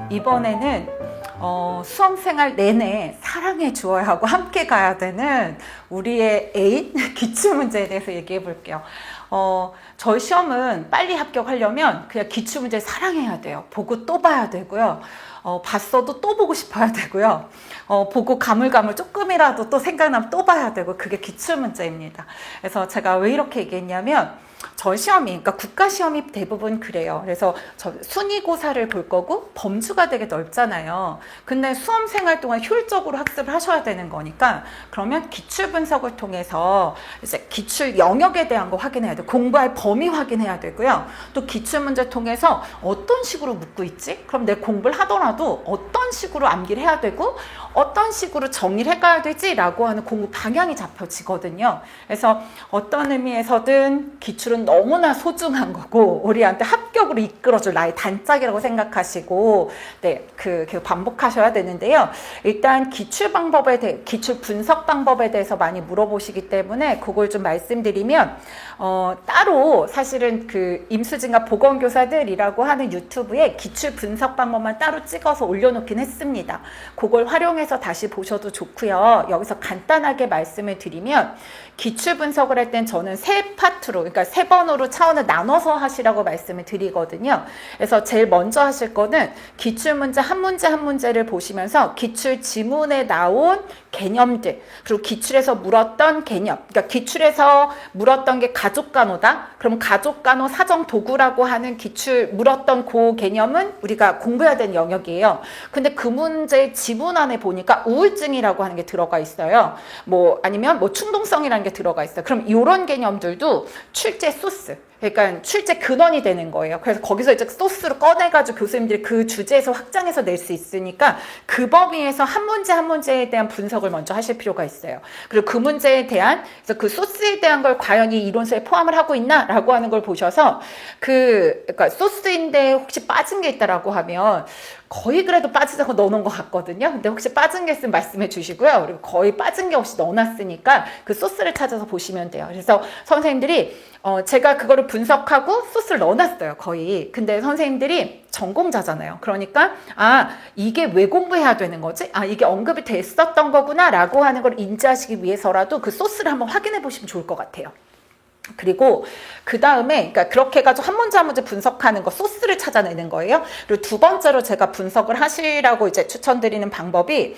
이번에는 수험생활 내내 사랑해 주어야 하고 함께 가야 되는 우리의 애인 기출문제에 대해서 얘기해 볼게요. 저희 시험은 빨리 합격하려면 그냥 기출문제 사랑해야 돼요. 보고 또 봐야 되고요. 봤어도 또 보고 싶어야 되고요. 보고 가물가물 조금이라도 또 생각나면 또 봐야 되고, 그게 기출문제입니다. 그래서 제가 왜 이렇게 얘기했냐면, 저희 시험이, 그러니까 국가시험이 대부분 그래요. 그래서 순위고사를 볼 거고 범주가 되게 넓잖아요. 근데 수험생활 동안 효율적으로 학습을 하셔야 되는 거니까, 그러면 기출 분석을 통해서 이제 기출 영역에 대한 거 확인해야 돼요. 공부할 범위 확인해야 되고요. 또 기출 문제 통해서 어떤 식으로 묻고 있지? 그럼 내 공부를 하더라도 어떤 식으로 암기를 해야 되고 어떤 식으로 정리를 해가야 되지라고 하는 공부 방향이 잡혀지거든요. 그래서 어떤 의미에서든 기출은 너무나 소중한 거고 우리한테 합격으로 이끌어줄 나의 단짝이라고 생각하시고 그 반복하셔야 되는데요. 일단 기출 분석 방법에 대해서 많이 물어보시기 때문에 그걸 좀 말씀드리면, 따로 사실은 그 임수진과 보건교사들이라고 하는 유튜브에 기출 분석 방법만 따로 찍어서 올려놓긴 했습니다. 그걸 활용해서 확장해서 다시 보셔도 좋고요. 여기서 간단하게 말씀을 드리면 기출 분석을 할 땐 저는 세 파트로, 그러니까 세 번으로 차원을 나눠서 하시라고 말씀을 드리거든요. 그래서 제일 먼저 하실 거는 기출 문제 한 문제 한 문제를 보시면서 기출 지문에 나온 개념들, 그리고 기출에서 물었던 개념, 그러니까 기출에서 물었던 게 가족간호다. 그럼 가족간호 사정 도구라고 하는 기출 물었던 그 개념은 우리가 공부해야 되는 영역이에요. 근데 그 문제 지문 안에 보니까 우울증이라고 하는 게 들어가 있어요. 뭐 아니면 뭐 충동성이라는 게 들어가 있어요. 그럼 이런 개념들도 출제 소스, 그러니까 출제 근원이 되는 거예요. 그래서 거기서 이제 소스로 꺼내가지고 교수님들이 그 주제에서 확장해서 낼 수 있으니까 그 범위에서 한 문제 한 문제에 대한 분석을 먼저 하실 필요가 있어요. 그리고 그 문제에 대한, 그래서 그 소스에 대한 걸 과연 이 이론서에 포함을 하고 있나라고 하는 걸 보셔서 그러니까 소스인데 혹시 빠진 게 있다라고 하면 거의 그래도 빠지지 않고 넣어놓은 것 같거든요. 근데 혹시 빠진 게 있으면 말씀해 주시고요. 그리고 거의 빠진 게 없이 넣어놨으니까 그 소스를 찾아서 보시면 돼요. 그래서 선생님들이 제가 그거를 분석하고 소스를 넣어놨어요. 거의. 근데 선생님들이 전공자잖아요. 그러니까 이게 왜 공부해야 되는 거지? 이게 언급이 됐었던 거구나 라고 하는 걸 인지하시기 위해서라도 그 소스를 한번 확인해 보시면 좋을 것 같아요. 그리고 그 다음에 그러니까 그렇게 해가지고 한 문제 한 문제 분석하는 거, 소스를 찾아내는 거예요. 그리고 두 번째로 제가 분석을 하시라고 이제 추천드리는 방법이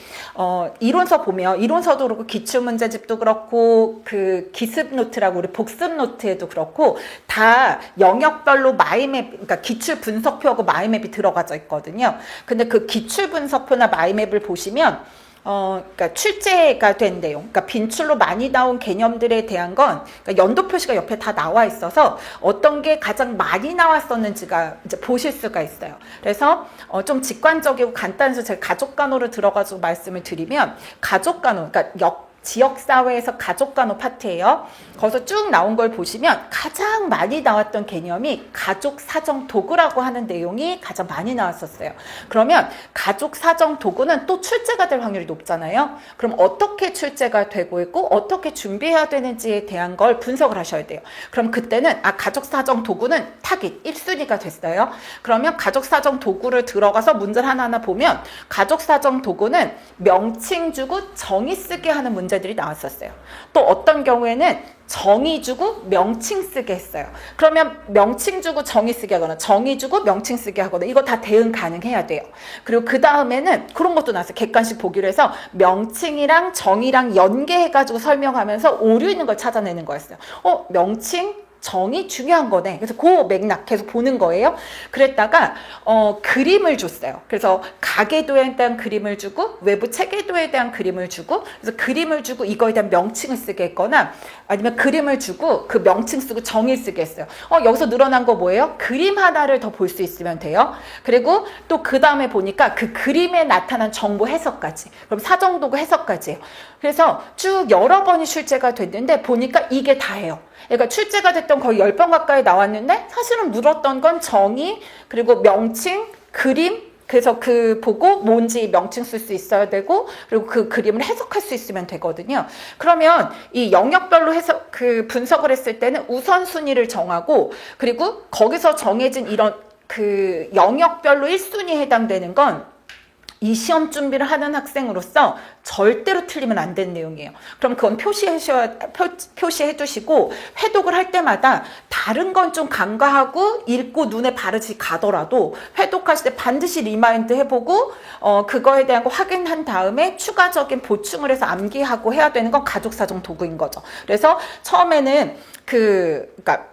이론서 보면, 이론서도 그렇고 기출문제집도 그렇고 그 기습 노트라고 우리 복습 노트에도 그렇고 다 영역별로 마이맵, 그러니까 기출 분석표하고 마이맵이 들어가져 있거든요. 근데 그 기출 분석표나 마이맵을 보시면 그러니까 출제가 된 내용, 그러니까 빈출로 많이 나온 개념들에 대한 건 그러니까 연도 표시가 옆에 다 나와 있어서 어떤 게 가장 많이 나왔었는지가 이제 보실 수가 있어요. 그래서 좀 직관적이고 간단해서 제가 가족간호를 들어가지고 말씀을 드리면 가족간호, 그러니까 지역사회에서 가족간호 파트예요. 거기서 쭉 나온 걸 보시면 가장 많이 나왔던 개념이 가족사정 도구라고 하는 내용이 가장 많이 나왔었어요. 그러면 가족사정 도구는 또 출제가 될 확률이 높잖아요. 그럼 어떻게 출제가 되고 있고 어떻게 준비해야 되는지에 대한 걸 분석을 하셔야 돼요. 그럼 그때는 가족사정 도구는 타깃 1순위가 됐어요. 그러면 가족사정 도구를 들어가서 문제를 하나하나 보면 가족사정 도구는 명칭 주고 정의 쓰게 하는 문제들이 나왔었어요. 또 어떤 경우에는 정의 주고 명칭 쓰게 했어요. 그러면 명칭 주고 정의 쓰게 하거나 정의 주고 명칭 쓰게 하거나 이거 다 대응 가능해야 돼요. 그리고 그 다음에는 그런 것도 나왔어요. 객관식 보기로 해서 명칭이랑 정의랑 연계해가지고 설명하면서 오류 있는 걸 찾아내는 거였어요. 명칭 정이 중요한 거네. 그래서 그 맥락 계속 보는 거예요. 그랬다가 그림을 줬어요. 그래서 가계도에 대한 그림을 주고 외부 체계도에 대한 그림을 주고, 그래서 그림을 주고 이거에 대한 명칭을 쓰게 했거나 아니면 그림을 주고 그 명칭 쓰고 정의 쓰게 했어요. 여기서 늘어난 거 뭐예요? 그림 하나를 더 볼 수 있으면 돼요. 그리고 또 그 다음에 보니까 그 그림에 나타난 정보 해석까지, 그럼 사정도구 해석까지예요. 그래서 쭉 여러 번이 출제가 됐는데 보니까 이게 다예요. 그러니까 출제가 됐던 거의 10번 가까이 나왔는데 사실은 물었던 건 정의, 그리고 명칭, 그림, 그래서 그 보고 뭔지 명칭 쓸 수 있어야 되고, 그리고 그 그림을 해석할 수 있으면 되거든요. 그러면 이 영역별로 해석, 그 분석을 했을 때는 우선순위를 정하고, 그리고 거기서 정해진 이런 그 영역별로 1순위에 해당되는 건 이 시험 준비를 하는 학생으로서 절대로 틀리면 안 되는 내용이에요. 그럼 그건 표시해 두시고 회독을 할 때마다 다른 건 좀 간과하고 읽고 눈에 바르지 가더라도 회독하실 때 반드시 리마인드 해보고 그거에 대한 거 확인한 다음에 추가적인 보충을 해서 암기하고 해야 되는 건 가족사정 도구인 거죠. 그래서 처음에는 그러니까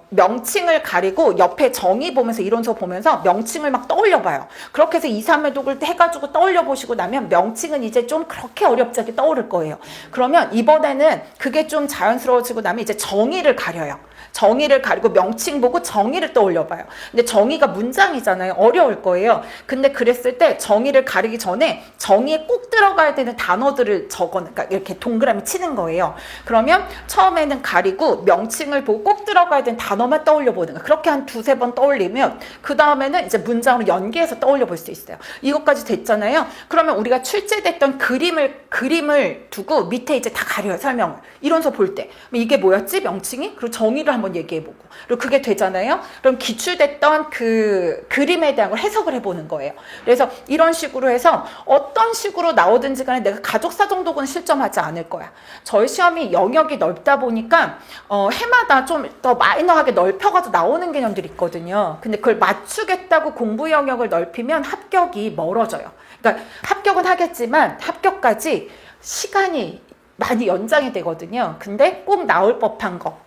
명칭을 가리고 옆에 정의 보면서 이론서 보면서 명칭을 막 떠올려 봐요. 그렇게 해서 2, 3회독을 해가지고 떠올려 보시고 나면 명칭은 이제 좀 그렇게 어렵지 않게 떠오를 거예요. 그러면 이번에는 그게 좀 자연스러워지고 나면 이제 정의를 가려요. 정의를 가리고 명칭 보고 정의를 떠올려 봐요. 근데 정의가 문장이잖아요. 어려울 거예요. 근데 그랬을 때 정의를 가리기 전에 정의에 꼭 들어가야 되는 단어들을 그러니까 이렇게 동그라미 치는 거예요. 그러면 처음에는 가리고 명칭을 보고 꼭 들어가야 되는 단어만 떠올려 보는 거예요. 그렇게 한 2, 3번 떠올리면 그 다음에는 이제 문장으로 연계해서 떠올려 볼 수 있어요. 이것까지 됐잖아요. 그러면 우리가 출제됐던 그림을 두고 밑에 이제 다 가려요. 설명을. 이론서 볼 때. 이게 뭐였지? 명칭이? 그리고 정의를 한번 얘기해보고, 그리고 그게 되잖아요. 그럼 기출됐던 그 그림에 대한 걸 해석을 해보는 거예요. 그래서 이런 식으로 해서 어떤 식으로 나오든지 간에 내가 가족사정도고는 실점하지 않을 거야. 저희 시험이 영역이 넓다 보니까 해마다 좀 더 마이너하게 넓혀가지고 나오는 개념들이 있거든요. 근데 그걸 맞추겠다고 공부 영역을 넓히면 합격이 멀어져요. 그러니까 합격은 하겠지만 합격까지 시간이 많이 연장이 되거든요. 근데 꼭 나올 법한 거.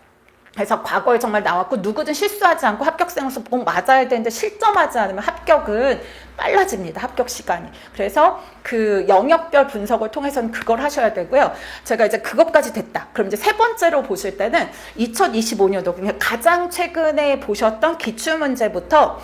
그래서 과거에 정말 나왔고 누구든 실수하지 않고 합격생으로서 꼭 맞아야 되는데 실점하지 않으면 합격은 빨라집니다. 합격 시간이. 그래서 그 영역별 분석을 통해서는 그걸 하셔야 되고요. 제가 이제 그것까지 됐다. 그럼 이제 세 번째로 보실 때는 2025년도 그냥 가장 최근에 보셨던 기출문제부터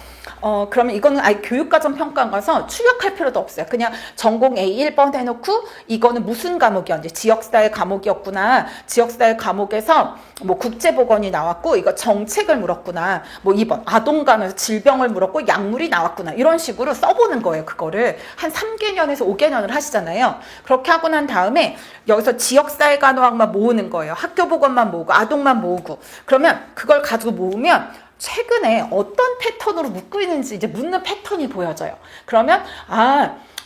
그러면 이거는 아예 교육과정 평가한 거라서 출력할 필요도 없어요. 그냥 전공 A 1번 해놓고 이거는 무슨 과목이었는지 지역사회 과목이었구나. 지역사회 과목에서 뭐 국제보건이 나왔고 이거 정책을 물었구나. 뭐 2번 아동간에서 질병을 물었고 약물이 나왔구나. 이런 식으로 써보는 거예요. 그거를 한 3개년에서 5개년을 하시잖아요. 그렇게 하고 난 다음에 여기서 지역사회 간호학만 모으는 거예요. 학교보건만 모으고 아동만 모으고 그러면 그걸 가지고 모으면 최근에 어떤 패턴으로 묻고 있는지 이제 묻는 패턴이 보여져요. 그러면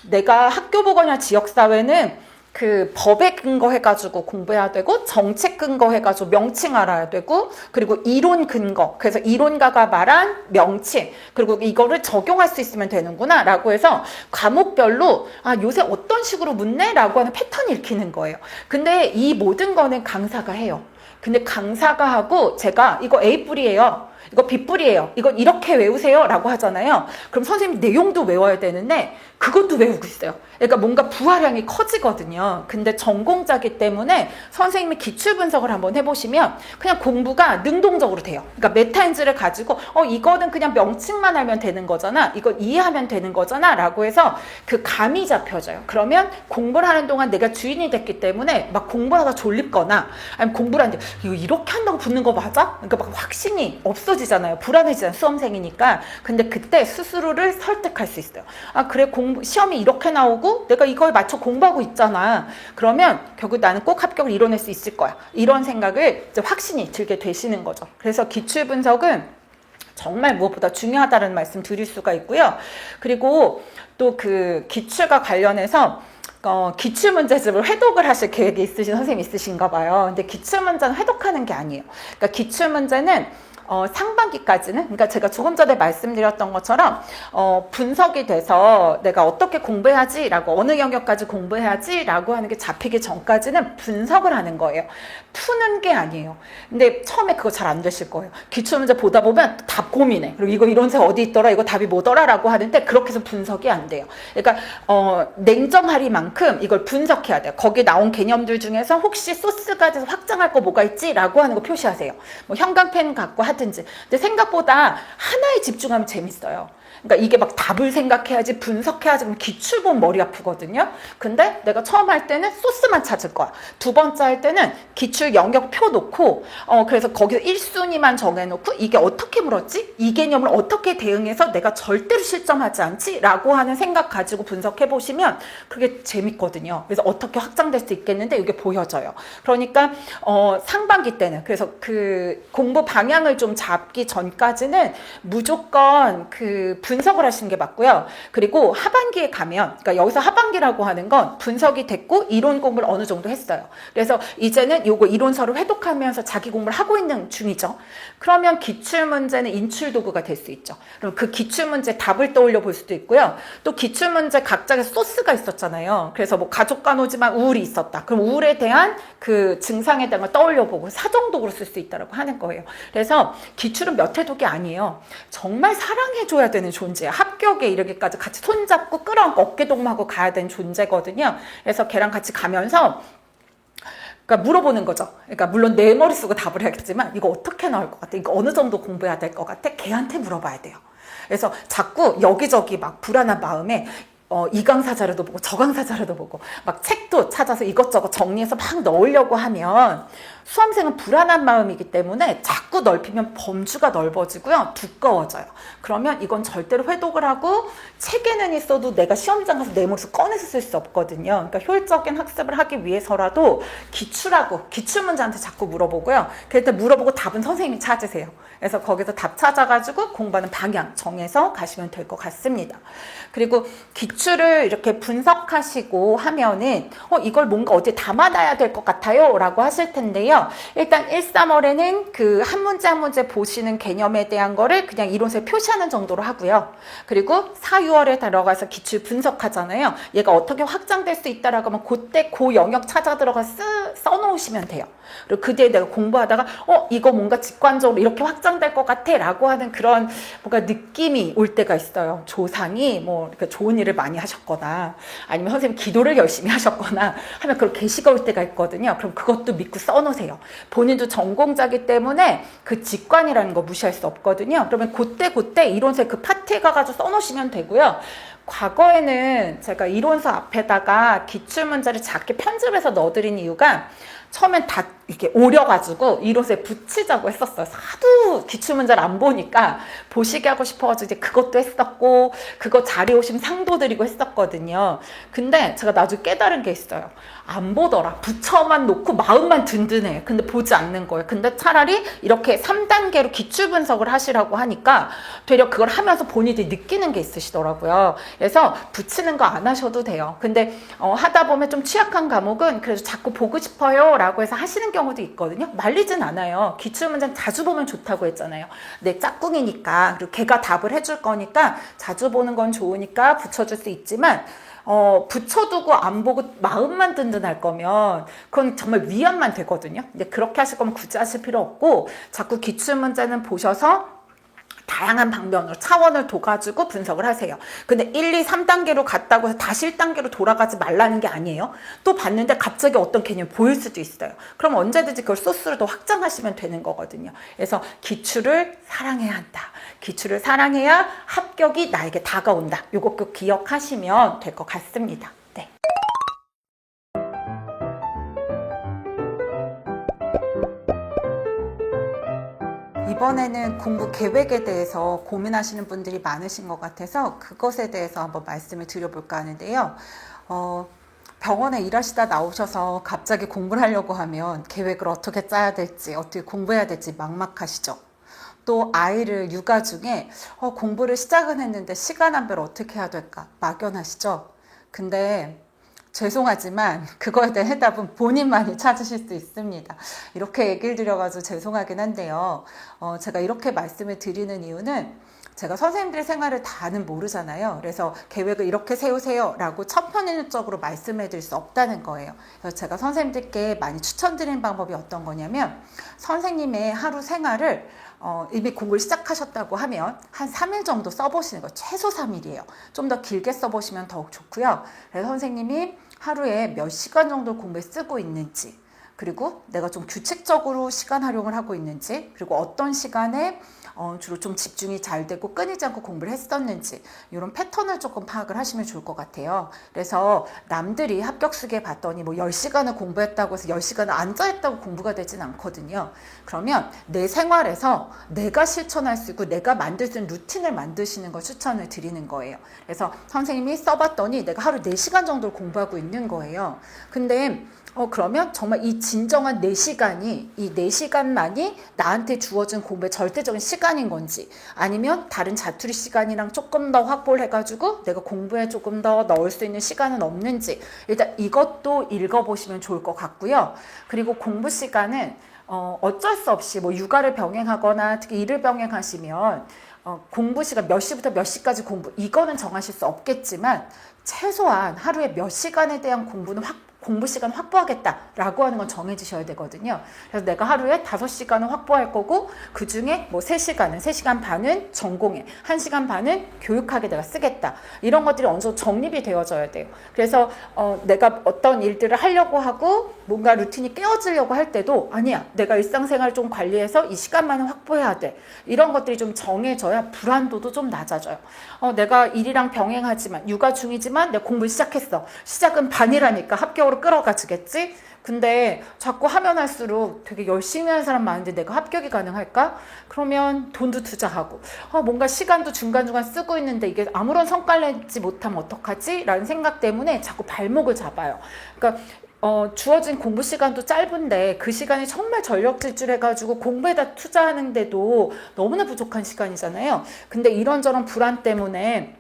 내가 학교보건이나 지역사회는 그 법에 근거해가지고 공부해야 되고 정책 근거해가지고 명칭 알아야 되고 그리고 이론 근거 그래서 이론가가 말한 명칭 그리고 이거를 적용할 수 있으면 되는구나 라고 해서 과목별로 요새 어떤 식으로 묻네? 라고 하는 패턴이 읽히는 거예요. 근데 이 모든 거는 강사가 해요. 근데 강사가 하고 제가 이거 A뿔이에요. 이거 B뿔이에요. 이거 이렇게 외우세요. 라고 하잖아요. 그럼 선생님 내용도 외워야 되는데 그것도 외우고 있어요. 그러니까 뭔가 부하량이 커지거든요. 근데 전공자기 때문에 선생님이 기출 분석을 한번 해보시면 그냥 공부가 능동적으로 돼요. 그러니까 메타인지를 가지고 이거는 그냥 명칭만 알면 되는 거잖아. 이거 이해하면 되는 거잖아. 라고 해서 그 감이 잡혀져요. 그러면 공부를 하는 동안 내가 주인이 됐기 때문에 막 공부를 하다 졸립거나 아니면 공부를 하는데 이거 이렇게 한다고 붙는 거 맞아? 그러니까 막 확신이 없어지잖아요. 불안해지잖아요. 수험생이니까. 근데 그때 스스로를 설득할 수 있어요. 그래 시험이 이렇게 나오고 내가 이걸 맞춰 공부하고 있잖아. 그러면 결국 나는 꼭 합격을 이뤄낼 수 있을 거야. 이런 생각을 이제 확신이 들게 되시는 거죠. 그래서 기출 분석은 정말 무엇보다 중요하다는 말씀 드릴 수가 있고요. 그리고 또 그 기출과 관련해서 기출문제집을 회독을 하실 계획이 있으신 선생님이 있으신가 봐요. 근데 기출문제는 회독하는 게 아니에요. 그러니까 기출문제는 상반기까지는 그러니까 제가 조금 전에 말씀드렸던 것처럼 분석이 돼서 내가 어떻게 공부해야지 라고 어느 영역까지 공부해야지 라고 하는 게 잡히기 전까지는 분석을 하는 거예요. 푸는 게 아니에요. 근데 처음에 그거 잘 안 되실 거예요. 기출문제 보다 보면 답 고민해. 그리고 이거 이런 색 어디 있더라 이거 답이 뭐더라 라고 하는데 그렇게 해서 분석이 안 돼요. 그러니까 냉정하리만큼 이걸 분석해야 돼요. 거기 나온 개념들 중에서 혹시 소스가 돼서 확장할 거 뭐가 있지 라고 하는 거 표시하세요. 뭐 형광펜 갖고 하든지. 근데 생각보다 하나에 집중하면 재밌어요. 그러니까 이게 막 답을 생각해야지 분석해야지 그럼 기출 보면 머리 아프거든요. 근데 내가 처음 할 때는 소스만 찾을 거야. 두 번째 할 때는 기출 영역표 놓고 그래서 거기서 1순위만 정해놓고 이게 어떻게 물었지? 이 개념을 어떻게 대응해서 내가 절대로 실점하지 않지? 라고 하는 생각 가지고 분석해 보시면 그게 재밌거든요. 그래서 어떻게 확장될 수 있겠는데 이게 보여져요. 그러니까 상반기 때는 그래서 그 공부 방향을 좀 잡기 전까지는 무조건 그 분석을 하시는 게 맞고요. 그리고 하반기에 가면 그러니까 여기서 하반기라고 하는 건 분석이 됐고 이론 공부를 어느 정도 했어요. 그래서 이제는 요거 이론서를 회독하면서 자기 공부를 하고 있는 중이죠. 그러면 기출문제는 인출도구가 될 수 있죠. 그럼 그 기출문제 답을 떠올려 볼 수도 있고요. 또 기출문제 각자의 소스가 있었잖아요. 그래서 뭐 가족간호지만 우울이 있었다. 그럼 우울에 대한 그 증상에 대한 걸 떠올려 보고 사정도구로 쓸 수 있다고 하는 거예요. 그래서 기출은 몇 회독이 아니에요. 정말 사랑해줘야 되는 존재야. 합격에 이르기까지 같이 손잡고 끌어안고 어깨동무하고 가야 되는 존재거든요. 그래서 걔랑 같이 가면서 그러니까 물어보는 거죠. 그러니까 물론 내 머리 쓰고 답을 해야겠지만 이거 어떻게 나올 것 같아? 이거 어느 정도 공부해야 될 것 같아? 걔한테 물어봐야 돼요. 그래서 자꾸 여기저기 막 불안한 마음에 이 강사 자료도 보고 저 강사 자료도 보고 막 책도 찾아서 이것저것 정리해서 막 넣으려고 하면 수험생은 불안한 마음이기 때문에 자꾸 넓히면 범주가 넓어지고요. 두꺼워져요. 그러면 이건 절대로 회독을 하고 책에는 있어도 내가 시험장 가서 내 머릿속 꺼내서 쓸 수 없거든요. 그러니까 효율적인 학습을 하기 위해서라도 기출문제한테 자꾸 물어보고요. 그럴 때 물어보고 답은 선생님이 찾으세요. 그래서 거기서 답 찾아가지고 공부하는 방향 정해서 가시면 될 것 같습니다. 그리고 기출을 이렇게 분석하시고 하면은 이걸 뭔가 어디에 담아놔야 될 것 같아요 라고 하실 텐데요. 일단 1, 3월에는 그 한 문제 한 문제 보시는 개념에 대한 거를 그냥 이론서에 표시하는 정도로 하고요. 그리고 4, 6월에 들어가서 기출 분석하잖아요. 얘가 어떻게 확장될 수 있다라고 하면 그때 그 영역 찾아 들어가서 써놓으시면 돼요. 그리고 그 뒤에 내가 공부하다가 이거 뭔가 직관적으로 이렇게 확장될 것 같아 라고 하는 그런 뭔가 느낌이 올 때가 있어요. 조상이 뭐 이렇게 좋은 일을 많이 하셨거나 아니면 선생님 기도를 열심히 하셨거나 하면 그런 계시가 올 때가 있거든요. 그럼 그것도 믿고 써놓으세요. 본인도 전공자기 때문에 그 직관이라는 거 무시할 수 없거든요. 그러면 그때 이론서에 그 파트에 가가지고 써놓으시면 되고요. 과거에는 제가 이론서 앞에다가 기출문제를 작게 편집해서 넣어드린 이유가 처음엔 다 이렇게 오려가지고 이론서에 붙이자고 했었어요. 하도 기출문제를 안 보니까 보시게 하고 싶어가지고 이제 그것도 했었고 그거 자리 오시면 상도 드리고 했었거든요. 근데 제가 나중에 깨달은 게 있어요. 안 보더라. 붙여만 놓고 마음만 든든해. 근데 보지 않는 거예요. 근데 차라리 이렇게 3단계로 기출 분석을 하시라고 하니까 되려 그걸 하면서 본인들이 느끼는 게 있으시더라고요. 그래서 붙이는 거 안 하셔도 돼요. 근데 하다 보면 좀 취약한 과목은 그래도 자꾸 보고 싶어요 라고 해서 하시는 경우도 있거든요. 말리진 않아요. 기출문제는 자주 보면 좋다고 했잖아요. 내 짝꿍이니까 그리고 걔가 답을 해줄 거니까 자주 보는 건 좋으니까 붙여줄 수 있지만 붙여두고 안 보고 마음만 든든할 거면 그건 정말 위안만 되거든요. 근데 그렇게 하실 거면 굳이 하실 필요 없고 자꾸 기출문제는 보셔서 다양한 방면으로 차원을 둬가지고 분석을 하세요. 근데 1, 2, 3단계로 갔다고 해서 다시 1단계로 돌아가지 말라는 게 아니에요. 또 봤는데 갑자기 어떤 개념이 보일 수도 있어요. 그럼 언제든지 그걸 소스로 더 확장하시면 되는 거거든요. 그래서 기출을 사랑해야 한다. 기출을 사랑해야 합격이 나에게 다가온다. 요거 꼭 기억하시면 될 것 같습니다. 네. 이번에는 공부 계획에 대해서 고민하시는 분들이 많으신 것 같아서 그것에 대해서 한번 말씀을 드려볼까 하는데요. 병원에 일하시다 나오셔서 갑자기 공부를 하려고 하면 계획을 어떻게 짜야 될지, 어떻게 공부해야 될지 막막하시죠. 또 아이를 육아 중에 공부를 시작은 했는데 시간 안배를 어떻게 해야 될까 막연하시죠. 근데 죄송하지만 그거에 대한 해답은 본인만이 찾으실 수 있습니다. 이렇게 얘기를 드려가지고 죄송하긴 한데요. 제가 이렇게 말씀을 드리는 이유는 제가 선생님들의 생활을 다는 모르잖아요. 그래서 계획을 이렇게 세우세요 라고 천편일률적으로 말씀해 드릴 수 없다는 거예요. 그래서 제가 선생님들께 많이 추천드리는 방법이 어떤 거냐면 선생님의 하루 생활을 이미 공부를 시작하셨다고 하면 한 3일 정도 써보시는 거예요. 최소 3일이에요. 좀 더 길게 써보시면 더욱 좋고요. 그래서 선생님이 하루에 몇 시간 정도 공부에 쓰고 있는지, 그리고 내가 좀 규칙적으로 시간 활용을 하고 있는지, 그리고 어떤 시간에 주로 좀 집중이 잘 되고 끊이지 않고 공부를 했었는지 이런 패턴을 조금 파악을 하시면 좋을 것 같아요. 그래서 남들이 합격 쓰게 봤더니 뭐 10시간을 공부했다고 해서 10시간을 앉아있다고 공부가 되진 않거든요. 그러면 내 생활에서 내가 실천할 수 있고 내가 만들 수 있는 루틴을 만드시는 걸 추천을 드리는 거예요. 그래서 선생님이 써봤더니 내가 하루 4시간 정도를 공부하고 있는 거예요. 근데 그러면 정말 이 진정한 4시간이 이 4시간만이 나한테 주어진 공부의 절대적인 시간인 건지 아니면 다른 자투리 시간이랑 조금 더 확보를 해가지고 내가 공부에 조금 더 넣을 수 있는 시간은 없는지 일단 이것도 읽어보시면 좋을 것 같고요. 그리고 공부 시간은 어쩔 수 없이 뭐 육아를 병행하거나 특히 일을 병행하시면 공부 시간 몇 시부터 몇 시까지 공부 이거는 정하실 수 없겠지만 최소한 하루에 몇 시간에 대한 공부 시간 확보하겠다라고 하는 건 정해주셔야 되거든요. 그래서 내가 하루에 5시간은 확보할 거고 그 중에 뭐 3시간 반은 전공에 1시간 반은 교육학에 내가 쓰겠다. 이런 것들이 어느 정도 정립이 되어져야 돼요. 그래서 내가 어떤 일들을 하려고 하고 뭔가 루틴이 깨어지려고 할 때도 아니야. 내가 일상생활을 좀 관리해서 이 시간만은 확보해야 돼. 이런 것들이 좀 정해져야 불안도도 좀 낮아져요. 내가 일이랑 병행하지만 육아 중이지만 내가 공부를 시작했어. 시작은 반이라니까 합격으로 끌어가지겠지? 근데 자꾸 하면 할수록 되게 열심히 하는 사람 많은데 내가 합격이 가능할까? 그러면 돈도 투자하고 뭔가 시간도 중간중간 쓰고 있는데 이게 아무런 성과를 내지 못하면 어떡하지? 라는 생각 때문에 자꾸 발목을 잡아요. 그러니까 주어진 공부 시간도 짧은데 그 시간이 정말 전력 질주해가지고 공부에다 투자하는데도 너무나 부족한 시간이잖아요. 근데 이런저런 불안 때문에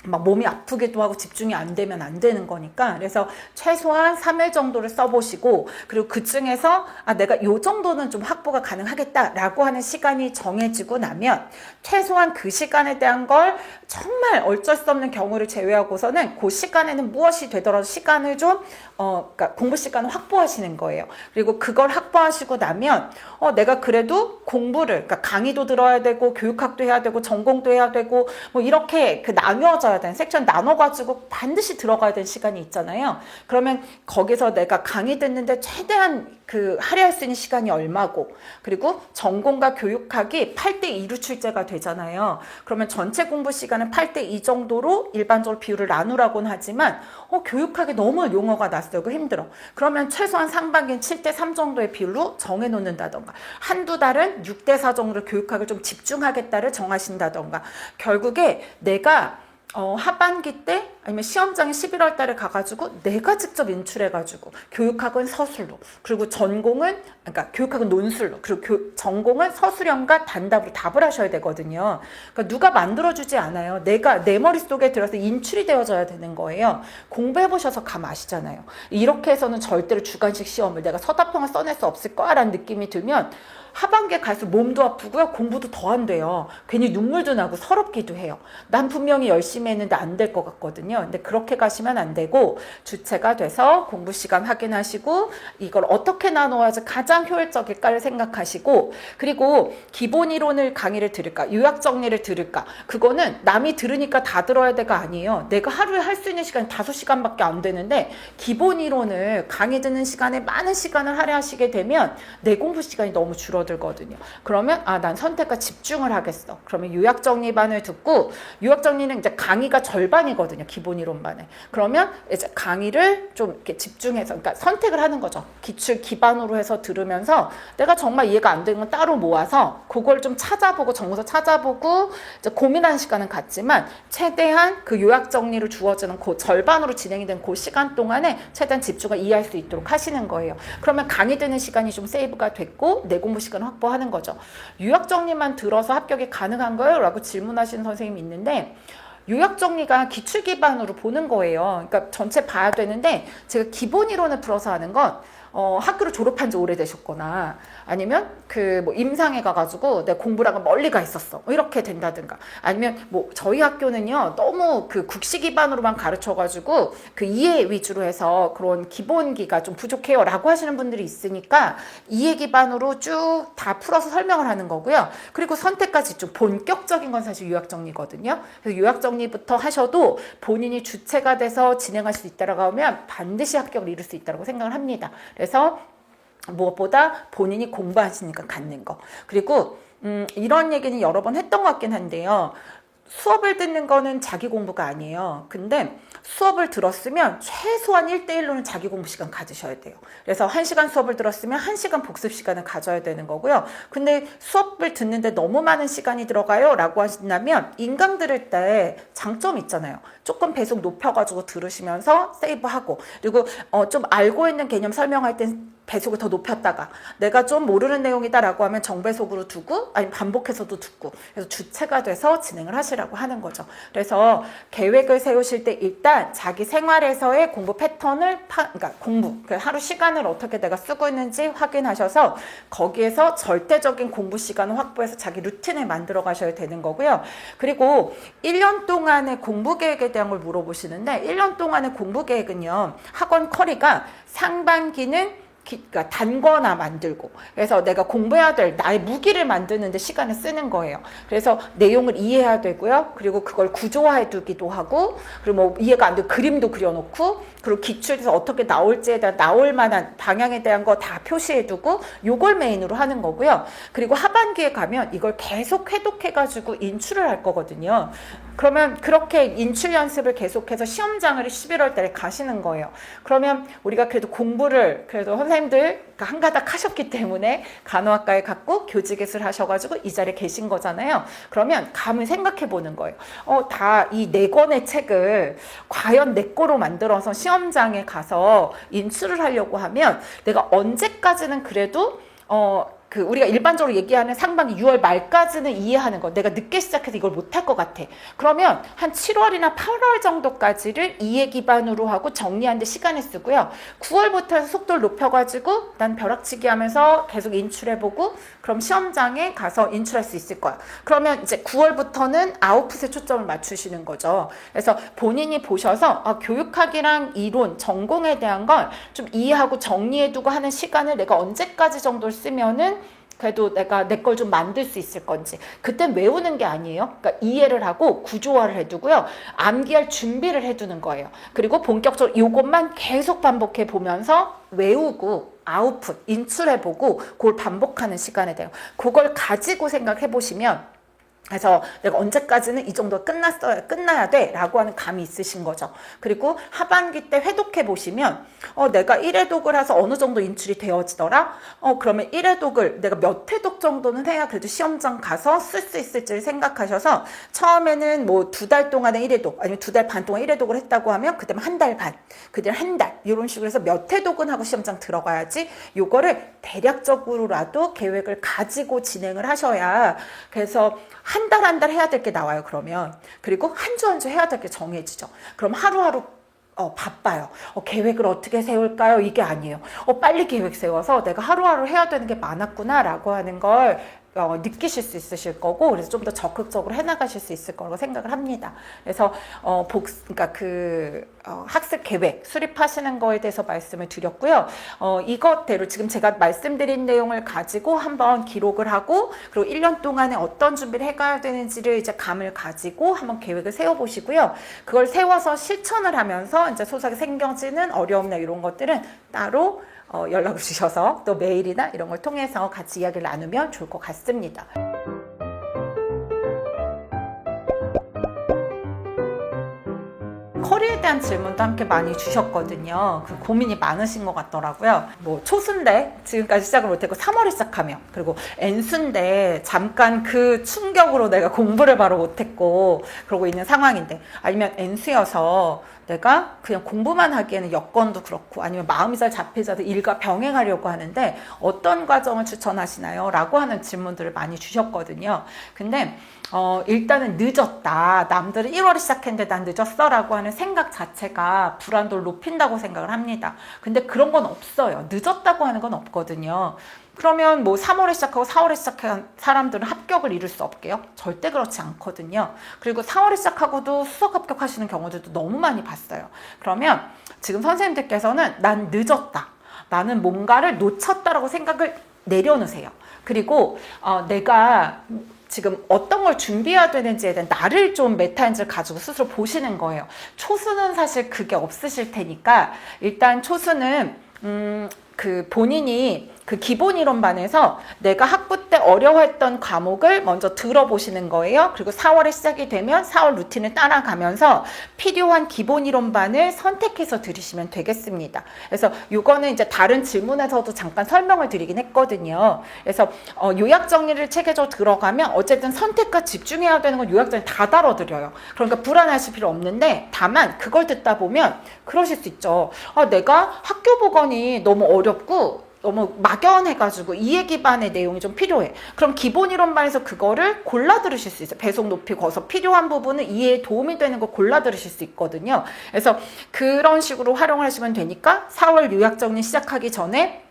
막 몸이 아프기도 하고 집중이 안 되면 안 되는 거니까, 그래서 최소한 3일 정도를 써보시고, 그리고 그 중에서 내가 요 정도는 좀 확보가 가능하겠다라고 하는 시간이 정해지고 나면 최소한 그 시간에 대한 걸 정말 어쩔 수 없는 경우를 제외하고서는 그 시간에는 무엇이 되더라도 시간을 좀 그러니까 공부 시간을 확보하시는 거예요. 그리고 그걸 확보하시고 나면 내가 그래도 공부를, 그러니까 강의도 들어야 되고 교육학도 해야 되고 전공도 해야 되고 뭐 이렇게 그 나뉘어져야 되는 섹션 나눠가지고 반드시 들어가야 되는 시간이 있잖아요. 그러면 거기서 내가 강의 듣는데 최대한 그 할애할 수 있는 시간이 얼마고, 그리고 전공과 교육학이 8대2로 출제가 되잖아요. 그러면 전체 공부 시간은 8대2 정도로 일반적으로 비율을 나누라고는 하지만 교육학이 너무 용어가 낯설고 힘들어. 그러면 최소한 상반기는 7대3 정도의 비율로 정해놓는다던가, 한두 달은 6대4 정도로 교육학을 좀 집중하겠다를 정하신다던가, 결국에 내가 하반기 때 아니면 시험장에 11월 달에 가가지고 내가 직접 인출해가지고 교육학은 서술로, 그리고 전공은, 그러니까 교육학은 논술로, 그리고 전공은 서술형과 단답으로 답을 하셔야 되거든요. 그러니까 누가 만들어주지 않아요. 내가 내 머릿속에 들어서 인출이 되어져야 되는 거예요. 공부해보셔서 감 아시잖아요. 이렇게 해서는 절대로 주관식 시험을 내가 서답형을 써낼 수 없을 거라는 느낌이 들면 하반기에 갈수록 몸도 아프고요. 공부도 더 안 돼요. 괜히 눈물도 나고 서럽기도 해요. 난 분명히 열심히 했는데 안 될 것 같거든요. 근데 그렇게 가시면 안 되고, 주체가 돼서 공부 시간 확인하시고 이걸 어떻게 나눠야지 가장 효율적일까를 생각하시고, 그리고 기본 이론을 강의를 들을까, 요약 정리를 들을까, 그거는 남이 들으니까 다 들어야 돼가 아니에요. 내가 하루에 할 수 있는 시간이 5시간밖에 안 되는데 기본 이론을 강의 듣는 시간에 많은 시간을 할애하시게 되면 내 공부 시간이 너무 줄어들거든요. 그러면 난 선택과 집중을 하겠어. 그러면 요약 정리반을 듣고, 요약 정리는 이제 강의가 절반이거든요. 기본 이론반에. 그러면 이제 강의를 좀 이렇게 집중해서, 그러니까 선택을 하는 거죠. 기출 기반으로 해서 들으면서 내가 정말 이해가 안 되는 건 따로 모아서 그걸 좀 찾아보고 정보서 찾아보고 이제 고민하는 시간은 갖지만, 최대한 그 요약 정리를 주어지는 그 절반으로 진행이 된 그 시간 동안에 최대한 집중을 이해할 수 있도록 하시는 거예요. 그러면 강의 듣는 시간이 좀 세이브가 됐고 내 공부 시간을 확보하는 거죠. 요약 정리만 들어서 합격이 가능한 거예요? 라고 질문하시는 선생님이 있는데, 요약 정리가 기출 기반으로 보는 거예요. 그러니까 전체 봐야 되는데, 제가 기본 이론을 풀어서 하는 건 학교를 졸업한 지 오래되셨거나, 아니면 그 뭐 임상에 가가지고 내 공부랑은 멀리 가 있었어, 이렇게 된다든가, 아니면 뭐 저희 학교는요 너무 그 국시 기반으로만 가르쳐가지고 그 이해 위주로 해서 그런 기본기가 좀 부족해요 라고 하시는 분들이 있으니까 이해 기반으로 쭉 다 풀어서 설명을 하는 거고요. 그리고 선택까지 좀 본격적인 건 사실 요약 정리거든요. 그래서 요약 정리부터 하셔도 본인이 주체가 돼서 진행할 수 있다라고 하면 반드시 합격을 이룰 수 있다고 생각을 합니다. 그래서 무엇보다 본인이 공부하시니까 갖는 거. 그리고 이런 얘기는 여러 번 했던 것 같긴 한데요. 수업을 듣는 거는 자기 공부가 아니에요. 근데 수업을 들었으면 최소한 1대1로는 자기 공부 시간 가지셔야 돼요. 그래서 1시간 수업을 들었으면 1시간 복습 시간을 가져야 되는 거고요. 근데 수업을 듣는데 너무 많은 시간이 들어가요 라고 하신다면, 인강 들을 때 장점이 있잖아요. 조금 배속 높여가지고 들으시면서 세이브하고, 그리고 좀 알고 있는 개념 설명할 땐 배속을 더 높였다가, 내가 좀 모르는 내용이다 라고 하면 정배속으로 두고, 아니면 반복해서도 듣고, 그래서 주체가 돼서 진행을 하시라고 하는 거죠. 그래서 계획을 세우실 때 일단 자기 생활에서의 공부 패턴을 그러니까 공부, 하루 시간을 어떻게 내가 쓰고 있는지 확인하셔서 거기에서 절대적인 공부 시간을 확보해서 자기 루틴을 만들어 가셔야 되는 거고요. 그리고 1년 동안의 공부 계획에 대한 걸 물어보시는데, 1년 동안의 공부 계획은요, 학원 커리가 상반기는 그러니까 단거나 만들고, 그래서 내가 공부해야 될 나의 무기를 만드는 데 시간을 쓰는 거예요. 그래서 내용을 이해해야 되고요. 그리고 그걸 구조화해 두기도 하고, 그리고 뭐 이해가 안 되고 그림도 그려놓고, 그리고 기출에서 어떻게 나올지에 대한 나올 만한 방향에 대한 거 다 표시해 두고, 요걸 메인으로 하는 거고요. 그리고 하반기에 가면 이걸 계속 회독해가지고 인출을 할 거거든요. 그러면 그렇게 인출 연습을 계속해서 시험장을 11월 달에 가시는 거예요. 그러면 우리가 그래도 공부를 그래도 선생님들 한 가닥 하셨기 때문에 간호학과에 갔고 교직에서 하셔가지고 이 자리에 계신 거잖아요. 그러면 감을 생각해 보는 거예요. 다 이 4권의 책을 과연 내 거로 만들어서 시험장에 가서 인출을 하려고 하면 내가 언제까지는 그래도 우리가 일반적으로 얘기하는 상반기 6월 말까지는 이해하는 거, 내가 늦게 시작해서 이걸 못할 것 같아. 그러면 한 7월이나 8월 정도까지를 이해 기반으로 하고 정리하는 데 시간을 쓰고요. 9월부터 해서 속도를 높여가지고 난 벼락치기 하면서 계속 인출해보고, 그럼 시험장에 가서 인출할 수 있을 거야. 그러면 이제 9월부터는 아웃풋에 초점을 맞추시는 거죠. 그래서 본인이 보셔서 교육학이랑 이론, 전공에 대한 걸 좀 이해하고 정리해두고 하는 시간을 내가 언제까지 정도를 쓰면은 그래도 내가 내 걸 좀 만들 수 있을 건지. 그땐 외우는 게 아니에요. 그러니까 이해를 하고 구조화를 해두고요. 암기할 준비를 해두는 거예요. 그리고 본격적으로 이것만 계속 반복해 보면서 외우고 아웃풋, 인출해보고 그걸 반복하는 시간에 돼요. 그걸 가지고 생각해 보시면, 그래서 내가 언제까지는 이 정도 끝나야 돼 라고 하는 감이 있으신 거죠. 그리고 하반기 때 회독해 보시면 내가 1회독을 해서 어느 정도 인출이 되어지더라? 그러면 1회독을 내가 몇 회독 정도는 해야 그래도 시험장 가서 쓸 수 있을지를 생각하셔서, 처음에는 뭐 2달 동안에 1회독 아니면 2달 반 동안 1회독을 했다고 하면 그다음에 1달 반, 그다음에 1달 이런 식으로 해서 몇 회독은 하고 시험장 들어가야지, 요거를 대략적으로라도 계획을 가지고 진행을 하셔야, 그래서 한 달 해야 될 게 나와요. 그러면 그리고 한 주 한 주 해야 될 게 정해지죠. 그럼 하루하루 바빠요. 계획을 어떻게 세울까요? 이게 아니에요. 빨리 계획 세워서 내가 하루하루 해야 되는 게 많았구나 라고 하는 걸 느끼실 수 있으실 거고, 그래서 좀 더 적극적으로 해나가실 수 있을 거라고 생각을 합니다. 그래서 그러니까 학습 계획 수립하시는 거에 대해서 말씀을 드렸고요. 이것대로 지금 제가 말씀드린 내용을 가지고 한번 기록을 하고, 그리고 1년 동안에 어떤 준비를 해가야 되는지를 이제 감을 가지고 한번 계획을 세워보시고요. 그걸 세워서 실천을 하면서 이제 소소하게 생겨지는 어려움이나 이런 것들은 따로 연락을 주셔서 또 메일이나 이런 걸 통해서 같이 이야기를 나누면 좋을 것 같습니다. 커리에 대한 질문도 함께 많이 주셨거든요. 그 고민이 많으신 것 같더라고요. 뭐 초수인데 지금까지 시작을 못했고 3월에 시작하면, 그리고 N수인데 잠깐 그 충격으로 내가 공부를 바로 못했고 그러고 있는 상황인데, 아니면 N수여서 내가 그냥 공부만 하기에는 여건도 그렇고 아니면 마음이 잘 잡히지 않아서 일과 병행하려고 하는데 어떤 과정을 추천하시나요? 라고 하는 질문들을 많이 주셨거든요. 근데 일단은 늦었다. 남들은 1월에 시작했는데 난 늦었어 라고 하는 생각 자체가 불안도를 높인다고 생각을 합니다. 근데 그런 건 없어요. 늦었다고 하는 건 없거든요. 그러면 뭐 3월에 시작하고 4월에 시작한 사람들은 합격을 이룰 수 없게요? 절대 그렇지 않거든요. 그리고 4월에 시작하고도 수석 합격하시는 경우들도 너무 많이 봤어요. 그러면 지금 선생님들께서는 난 늦었다, 나는 뭔가를 놓쳤다라고 생각을 내려놓으세요. 그리고 내가 지금 어떤 걸 준비해야 되는지에 대한 나를 좀 메타인지를 가지고 스스로 보시는 거예요. 초수는 사실 그게 없으실 테니까, 일단 초수는 본인이 그 기본 이론반에서 내가 학부 때 어려워했던 과목을 먼저 들어보시는 거예요. 그리고 4월에 시작이 되면 4월 루틴을 따라가면서 필요한 기본 이론반을 선택해서 들으시면 되겠습니다. 그래서 이거는 이제 다른 질문에서도 잠깐 설명을 드리긴 했거든요. 그래서 요약 정리를 체계적으로 들어가면 어쨌든 선택과 집중해야 되는 건 요약 정리 다 다뤄드려요. 그러니까 불안하실 필요 없는데, 다만 그걸 듣다 보면 그러실 수 있죠. 내가 학교 보건이 너무 어렵고 너무 막연해가지고 이해 기반의 내용이 좀 필요해. 그럼 기본 이론반에서 그거를 골라 들으실 수 있어요. 배속 높이 거서 필요한 부분은 이해에 도움이 되는 거 골라 들으실 수 있거든요. 그래서 그런 식으로 활용을 하시면 되니까 4월 요약 정리 시작하기 전에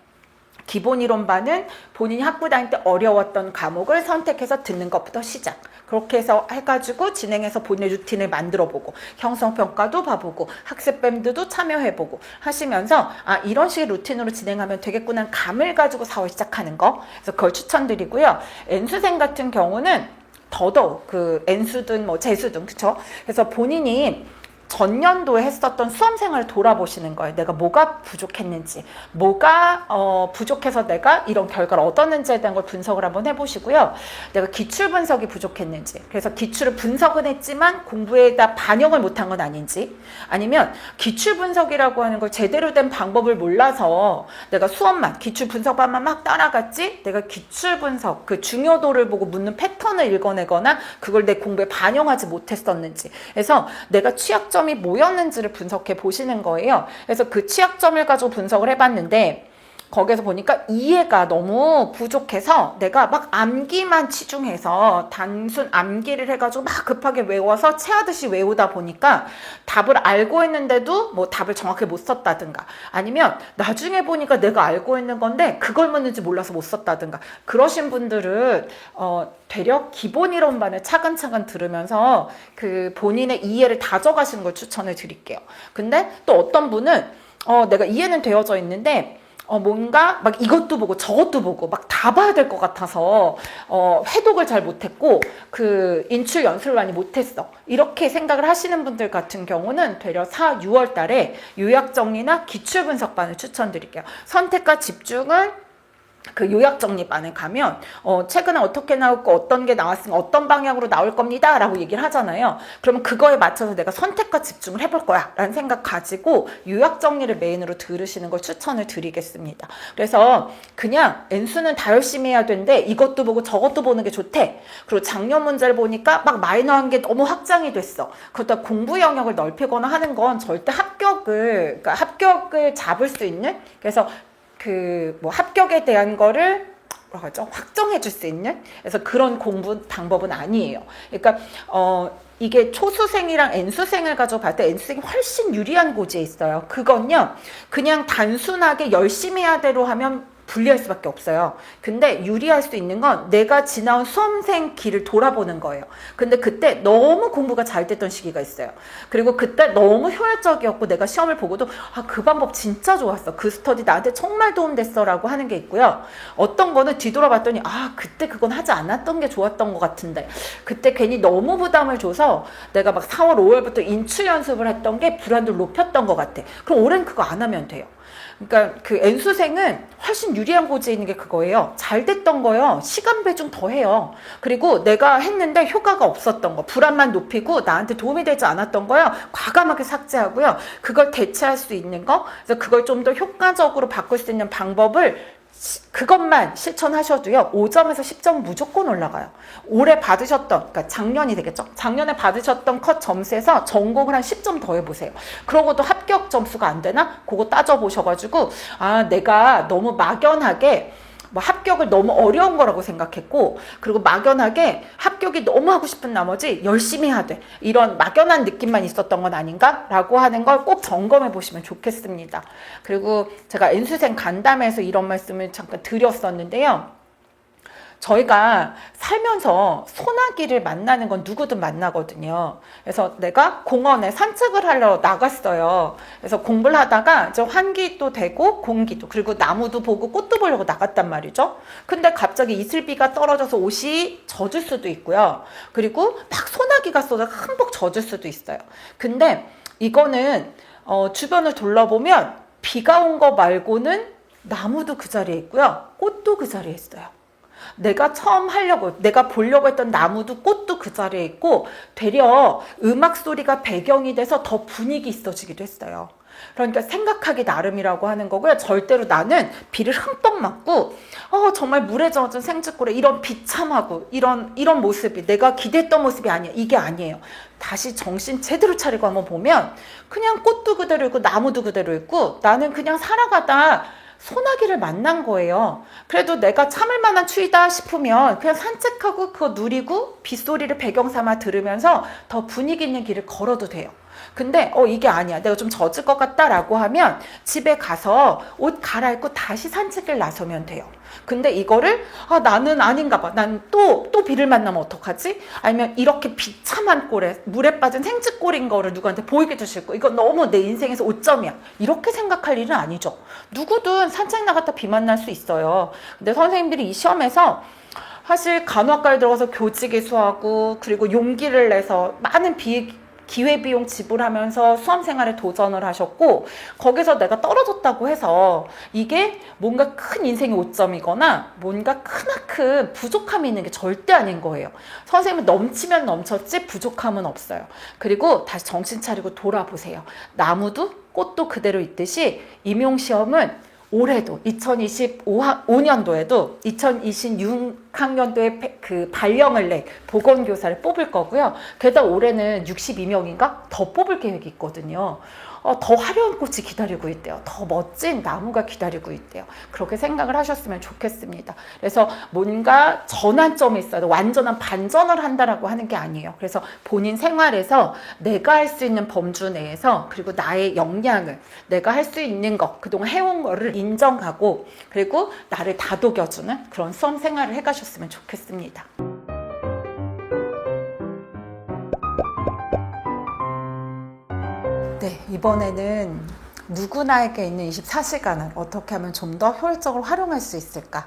기본 이론반은 본인이 학부 다닐 때 어려웠던 과목을 선택해서 듣는 것부터 시작. 그렇게 해서 해가지고 진행해서 본인의 루틴을 만들어보고 형성평가도 봐보고 학습밴드도 참여해보고 하시면서 이런 식의 루틴으로 진행하면 되겠구나 감을 가지고 4월 시작하는 거. 그래서 그걸 추천드리고요. N수생 같은 경우는 더더욱 그 N수든 뭐 재수든 그쵸? 그래서 본인이 전년도에 했었던 수험생활을 돌아보시는 거예요. 내가 뭐가 부족했는지, 뭐가 부족해서 내가 이런 결과를 얻었는지에 대한 걸 분석을 한번 해보시고요. 내가 기출 분석이 부족했는지, 그래서 기출을 분석은 했지만 공부에다 반영을 못한 건 아닌지, 아니면 기출 분석이라고 하는 걸 제대로 된 방법을 몰라서 내가 수업만, 기출 분석만 막 따라갔지, 내가 기출 분석, 그 중요도를 보고 묻는 패턴을 읽어내거나 그걸 내 공부에 반영하지 못했었는지, 그래서 내가 취약점이 뭐였는지를 분석해 보시는 거예요. 그래서 그 취약점을 가지고 분석을 해봤는데 거기에서 보니까 이해가 너무 부족해서 내가 막 암기만 치중해서 단순 암기를 해가지고 막 급하게 외워서 체하듯이 외우다 보니까 답을 알고 있는데도 뭐 답을 정확히 못 썼다든가 아니면 나중에 보니까 내가 알고 있는 건데 그걸 묻는지 몰라서 못 썼다든가 그러신 분들은 되려 기본 이론반을 차근차근 들으면서 그 본인의 이해를 다져가시는 걸 추천을 드릴게요. 근데 또 어떤 분은 내가 이해는 되어져 있는데 뭔가 막 이것도 보고 저것도 보고 막 다 봐야 될 것 같아서 회독을 잘 못했고 그 인출 연습을 많이 못했어. 이렇게 생각을 하시는 분들 같은 경우는 되려 4, 6월 달에 요약정리나 기출분석반을 추천드릴게요. 선택과 집중을 그 요약정리반에 가면 최근에 어떻게 나왔고 어떤 게 나왔으면 어떤 방향으로 나올 겁니다 라고 얘기를 하잖아요. 그러면 그거에 맞춰서 내가 선택과 집중을 해볼 거야 라는 생각 가지고 요약정리를 메인으로 들으시는 걸 추천을 드리겠습니다. 그래서 그냥 N수는 다 열심히 해야 되는데 이것도 보고 저것도 보는 게 좋대. 그리고 작년 문제를 보니까 막 마이너한 게 너무 확장이 됐어. 그렇다고 공부 영역을 넓히거나 하는 건 절대 그러니까 합격을 잡을 수 있는, 그래서 뭐 합격에 대한 거를 뭐라고 하죠? 확정해 줄 수 있는, 그래서 그런 공부 방법은 아니에요. 그러니까 이게 초수생이랑 N수생을 가지고 봤을 때 N수생이 훨씬 유리한 고지에 있어요. 그건요 그냥 단순하게 열심히 해야 대로 하면 불리할 수밖에 없어요. 근데 유리할 수 있는 건 내가 지나온 수험생 길을 돌아보는 거예요. 근데 그때 너무 공부가 잘 됐던 시기가 있어요. 그리고 그때 너무 효율적이었고 내가 시험을 보고도 그 방법 진짜 좋았어. 그 스터디 나한테 정말 도움됐어 라고 하는 게 있고요. 어떤 거는 뒤돌아봤더니 그때 그건 하지 않았던 게 좋았던 것 같은데 그때 괜히 너무 부담을 줘서 내가 막 4월, 5월부터 인출 연습을 했던 게 불안도를 높였던 것 같아. 그럼 올해는 그거 안 하면 돼요. 그러니까 그 N수생은 훨씬 유리한 고지에 있는 게 그거예요. 잘 됐던 거요. 시간 배중 더 해요. 그리고 내가 했는데 효과가 없었던 거, 불안만 높이고 나한테 도움이 되지 않았던 거요. 과감하게 삭제하고요. 그걸 대체할 수 있는 거, 그래서 그걸 좀 더 효과적으로 바꿀 수 있는 방법을 그것만 실천하셔도요 5점에서 10점 무조건 올라가요. 올해 받으셨던, 그러니까 작년이 되겠죠. 작년에 받으셨던 컷 점수에서 전공을 한 10점 더 해보세요. 그러고도 합격 점수가 안 되나? 그거 따져보셔가지고 내가 너무 막연하게 뭐 합격을 너무 어려운 거라고 생각했고, 그리고 막연하게 합격이 너무 하고 싶은 나머지 열심히 해야 돼, 이런 막연한 느낌만 있었던 건 아닌가? 라고 하는 걸 꼭 점검해 보시면 좋겠습니다. 그리고 제가 N수생 간담회에서 이런 말씀을 잠깐 드렸었는데요. 저희가 살면서 소나기를 만나는 건 누구든 만나거든요. 그래서 내가 공원에 산책을 하러 나갔어요. 그래서 공부를 하다가 이제 환기도 되고 공기도, 그리고 나무도 보고 꽃도 보려고 나갔단 말이죠. 근데 갑자기 이슬비가 떨어져서 옷이 젖을 수도 있고요. 그리고 막 소나기가 쏟아 흠뻑 젖을 수도 있어요. 근데 이거는 주변을 둘러보면 비가 온 거 말고는 나무도 그 자리에 있고요. 꽃도 그 자리에 있어요. 내가 처음 내가 보려고 했던 나무도 꽃도 그 자리에 있고, 되려 음악 소리가 배경이 돼서 더 분위기 있어지기도 했어요. 그러니까 생각하기 나름이라고 하는 거고요. 절대로 나는 비를 흠뻑 맞고 정말 물에 젖은 생쥐골에 이런 비참하고 이런 모습이 내가 기대했던 모습이 아니야, 이게 아니에요. 다시 정신 제대로 차리고 한번 보면 그냥 꽃도 그대로 있고 나무도 그대로 있고, 나는 그냥 살아가다 소나기를 만난 거예요. 그래도 내가 참을 만한 추위다 싶으면 그냥 산책하고 그거 누리고 빗소리를 배경 삼아 들으면서 더 분위기 있는 길을 걸어도 돼요. 근데 이게 아니야, 내가 좀 젖을 것 같다라고 하면 집에 가서 옷 갈아입고 다시 산책을 나서면 돼요. 근데 이거를 나는 아닌가 봐, 난 또 비를 만나면 어떡하지? 아니면 이렇게 비참한 꼴에 물에 빠진 생쥐꼴인 거를 누구한테 보이기도 싫고 이거 너무 내 인생에서 오점이야, 이렇게 생각할 일은 아니죠. 누구든 산책 나갔다 비 만날 수 있어요. 근데 선생님들이 이 시험에서 사실 간호학과에 들어가서 교직이수하고 그리고 용기를 내서 많은 기회비용 지불하면서 수험 생활에 도전을 하셨고, 거기서 내가 떨어졌다고 해서 이게 뭔가 큰 인생의 오점이거나 뭔가 크나큰 부족함이 있는 게 절대 아닌 거예요. 선생님은 넘치면 넘쳤지 부족함은 없어요. 그리고 다시 정신 차리고 돌아보세요. 나무도 꽃도 그대로 있듯이 임용시험은 올해도 2025년도에도 2026학년도에 그 발령을 낼 보건교사를 뽑을 거고요. 게다가 올해는 62명인가 더 뽑을 계획이 있거든요. 더 화려한 꽃이 기다리고 있대요. 더 멋진 나무가 기다리고 있대요. 그렇게 생각을 하셨으면 좋겠습니다. 그래서 뭔가 전환점이 있어도 완전한 반전을 한다라고 하는 게 아니에요. 그래서 본인 생활에서 내가 할 수 있는 범주 내에서, 그리고 나의 역량을, 내가 할 수 있는 것, 그동안 해온 거를 인정하고, 그리고 나를 다독여주는 그런 수험 생활을 해가셨으면 좋겠습니다. 네, 이번에는 누구나에게 있는 24시간을 어떻게 하면 좀 더 효율적으로 활용할 수 있을까?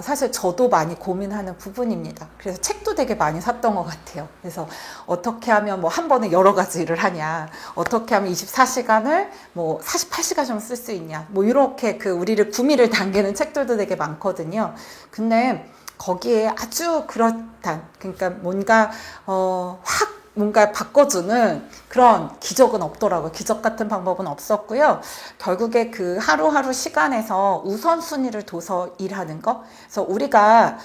사실 저도 많이 고민하는 부분입니다. 그래서 책도 되게 많이 샀던 것 같아요. 그래서 어떻게 하면 뭐 한 번에 여러 가지 일을 하냐, 어떻게 하면 24시간을 뭐 48시간 좀 쓸 수 있냐, 뭐 이렇게 그 우리를 구미를 당기는 책들도 되게 많거든요. 근데 거기에 아주 그렇단, 그러니까 뭔가 확 뭔가 바꿔주는 그런 기적은 없더라고요. 기적 같은 방법은 없었고요. 결국에 그 하루하루 시간에서 우선순위를 둬서 일하는 거. 그래서 우리가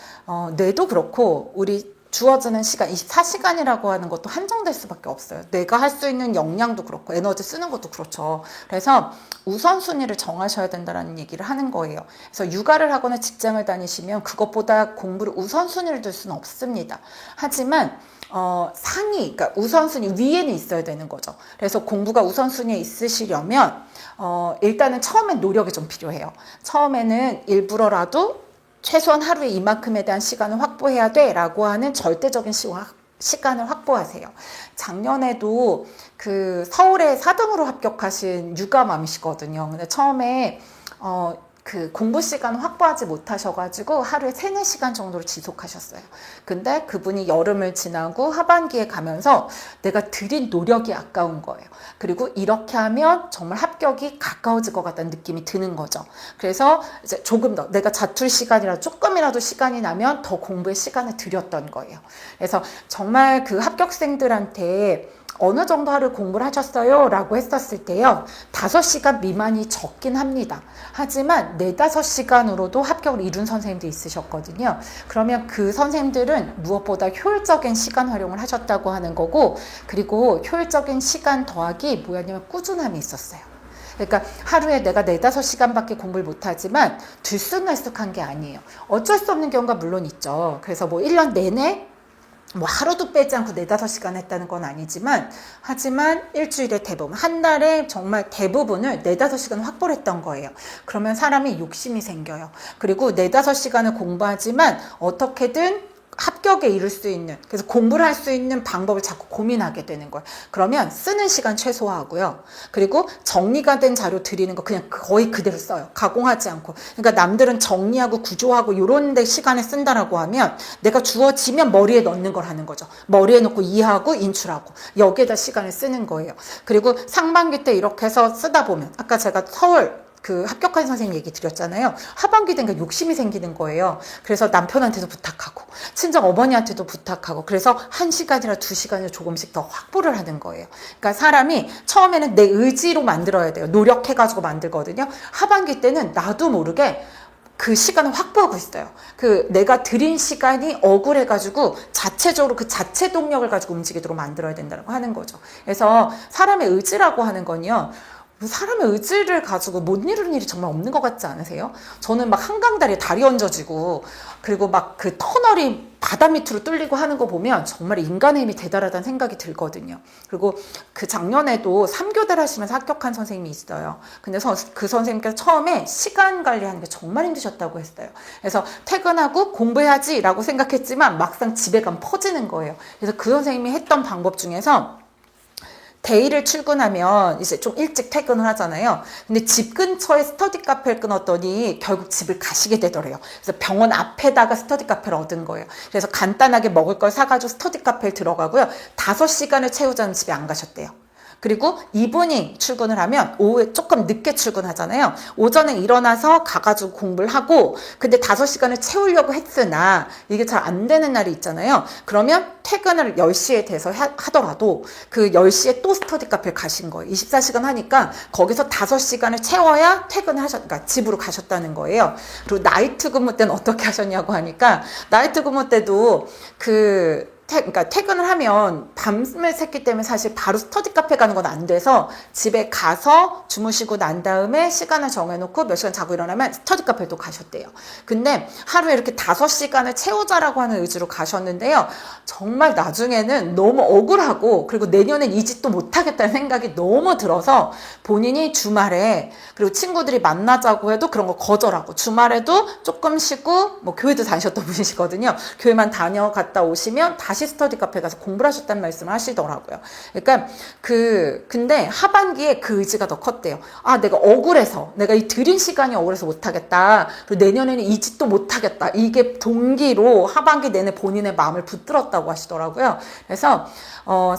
뇌도 그렇고 우리 주어지는 시간 24시간이라고 하는 것도 한정될 수밖에 없어요. 내가 할 수 있는 역량도 그렇고 에너지 쓰는 것도 그렇죠. 그래서 우선순위를 정하셔야 된다는 얘기를 하는 거예요. 그래서 육아를 하거나 직장을 다니시면 그것보다 공부를 우선순위를 둘 수는 없습니다. 하지만 그러니까 우선순위 위에는 있어야 되는 거죠. 그래서 공부가 우선순위에 있으시려면 일단은 처음엔 노력이 좀 필요해요. 처음에는 일부러라도 최소한 하루에 이만큼에 대한 시간을 확보해야 돼 라고 하는 절대적인 시간을 확보하세요. 작년에도 그 서울에 4등으로 합격하신 유가맘이시거든요. 근데 처음에 그 공부 시간 확보하지 못하셔가지고 하루에 3-4시간 정도를 지속하셨어요. 근데 그분이 여름을 지나고 하반기에 가면서 내가 들인 노력이 아까운 거예요. 그리고 이렇게 하면 정말 합격이 가까워질 것 같다는 느낌이 드는 거죠. 그래서 이제 조금 더 내가 자투리 시간이라도 조금이라도 시간이 나면 더 공부에 시간을 들였던 거예요. 그래서 정말 그 합격생들한테 어느 정도 하루 공부를 하셨어요? 라고 했었을 때요, 5시간 미만이 적긴 합니다. 하지만 4-5시간으로도 합격을 이룬 선생님도 있으셨거든요. 그러면 그 선생님들은 무엇보다 효율적인 시간 활용을 하셨다고 하는 거고, 그리고 효율적인 시간 더하기 뭐였냐면 꾸준함이 있었어요. 그러니까 하루에 내가 4-5시간밖에 공부를 못하지만 들쑥날쑥한 게 아니에요. 어쩔 수 없는 경우가 물론 있죠. 그래서 뭐 1년 내내 뭐 하루도 빼지 않고 4-5시간 했다는 건 아니지만, 하지만 일주일에 대부분, 한 달에 정말 대부분을 4-5시간 확보를 했던 거예요. 그러면 사람이 욕심이 생겨요. 그리고 4-5시간을 공부하지만 어떻게든 합격에 이를 수 있는, 그래서 공부를 할 수 있는 방법을 자꾸 고민하게 되는 거예요. 그러면 쓰는 시간 최소화하고요. 그리고 정리가 된 자료 드리는 거 그냥 거의 그대로 써요. 가공하지 않고. 그러니까 남들은 정리하고 구조하고 이런 데 시간을 쓴다라고 하면 내가 주어지면 머리에 넣는 걸 하는 거죠. 머리에 넣고 이해하고 인출하고 여기에다 시간을 쓰는 거예요. 그리고 상반기 때 이렇게 해서 쓰다 보면, 아까 제가 서울 그 합격한 선생님 얘기 드렸잖아요. 하반기 되니까 욕심이 생기는 거예요. 그래서 남편한테도 부탁하고 친정 어머니한테도 부탁하고, 그래서 1시간이나 2시간을 조금씩 더 확보를 하는 거예요. 그러니까 사람이 처음에는 내 의지로 만들어야 돼요. 노력해가지고 만들거든요. 하반기 때는 나도 모르게 그 시간을 확보하고 있어요. 그 내가 들인 시간이 억울해가지고 자체적으로 그 자체 동력을 가지고 움직이도록 만들어야 된다고 하는 거죠. 그래서 사람의 의지라고 하는 건요, 사람의 의지를 가지고 못 이루는 일이 정말 없는 것 같지 않으세요? 저는 막 한강다리에 다리 얹어지고, 그리고 막 그 터널이 바다 밑으로 뚫리고 하는 거 보면 정말 인간의 힘이 대단하다는 생각이 들거든요. 그리고 그 작년에도 3교대를 하시면서 합격한 선생님이 있어요. 근데 그 선생님께서 처음에 시간 관리하는 게 정말 힘드셨다고 했어요. 그래서 퇴근하고 공부해야지 라고 생각했지만 막상 집에 가면 퍼지는 거예요. 그래서 그 선생님이 했던 방법 중에서 데이를 출근하면 이제 좀 일찍 퇴근을 하잖아요. 근데 집 근처에 스터디 카페를 끊었더니 결국 집을 가시게 되더래요. 그래서 병원 앞에다가 스터디 카페를 얻은 거예요. 그래서 간단하게 먹을 걸 사가지고 스터디 카페를 들어가고요. 5시간을 채우자는 집에 안 가셨대요. 그리고 이브닝 출근을 하면 오후에 조금 늦게 출근하잖아요. 오전에 일어나서 가가지고 공부를 하고 근데 5시간을 채우려고 했으나 이게 잘 안 되는 날이 있잖아요. 그러면 퇴근을 10시에 돼서 하더라도 그 10시에 또 스터디 카페를 가신 거예요. 24시간 하니까 거기서 5시간을 채워야 퇴근을 그러니까 집으로 가셨다는 거예요. 그리고 나이트 근무 때는 어떻게 하셨냐고 하니까 나이트 근무 때도 그러니까 퇴근을 하면 밤을 샜기 때문에 사실 바로 스터디 카페 가는 건 안 돼서 집에 가서 주무시고 난 다음에 시간을 정해놓고 몇 시간 자고 일어나면 스터디 카페에 또 가셨대요. 근데 하루에 이렇게 5시간을 채우자라고 하는 의지로 가셨는데요. 정말 나중에는 너무 억울하고 그리고 내년엔 이 짓도 못하겠다는 생각이 너무 들어서 본인이 주말에 그리고 친구들이 만나자고 해도 그런 거 거절하고 주말에도 조금 쉬고 뭐 교회도 다니셨던 분이시거든요. 교회만 다녀갔다 오시면 다시 스터디 카페 가서 공부를 하셨다는 말씀을 하시더라고요. 그러니까 근데 하반기에 그 의지가 더 컸대요. 아, 내가 억울해서 내가 이 들인 시간이 억울해서 못하겠다. 그리고 내년에는 이 짓도 못하겠다. 이게 동기로 하반기 내내 본인의 마음을 붙들었다고 하시더라고요. 그래서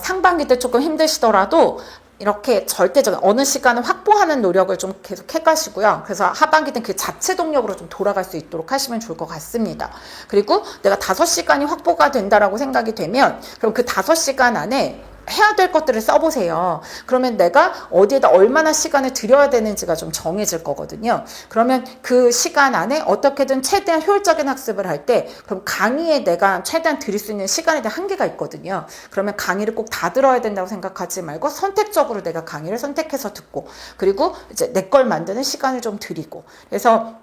상반기 때 조금 힘드시더라도 이렇게 절대적인 어느 시간을 확보하는 노력을 좀 계속 해가시고요. 그래서 하반기 때는 그 자체 동력으로 좀 돌아갈 수 있도록 하시면 좋을 것 같습니다. 그리고 내가 5시간이 확보가 된다라고 생각이 되면 그럼 그 5시간 안에 해야 될 것들을 써보세요. 그러면 내가 어디에다 얼마나 시간을 들여야 되는지가 좀 정해질 거거든요. 그러면 그 시간 안에 어떻게든 최대한 효율적인 학습을 할 때 그럼 강의에 내가 최대한 드릴 수 있는 시간에 대한 한계가 있거든요. 그러면 강의를 꼭 다 들어야 된다고 생각하지 말고 선택적으로 내가 강의를 선택해서 듣고 그리고 이제 내 걸 만드는 시간을 좀 드리고 그래서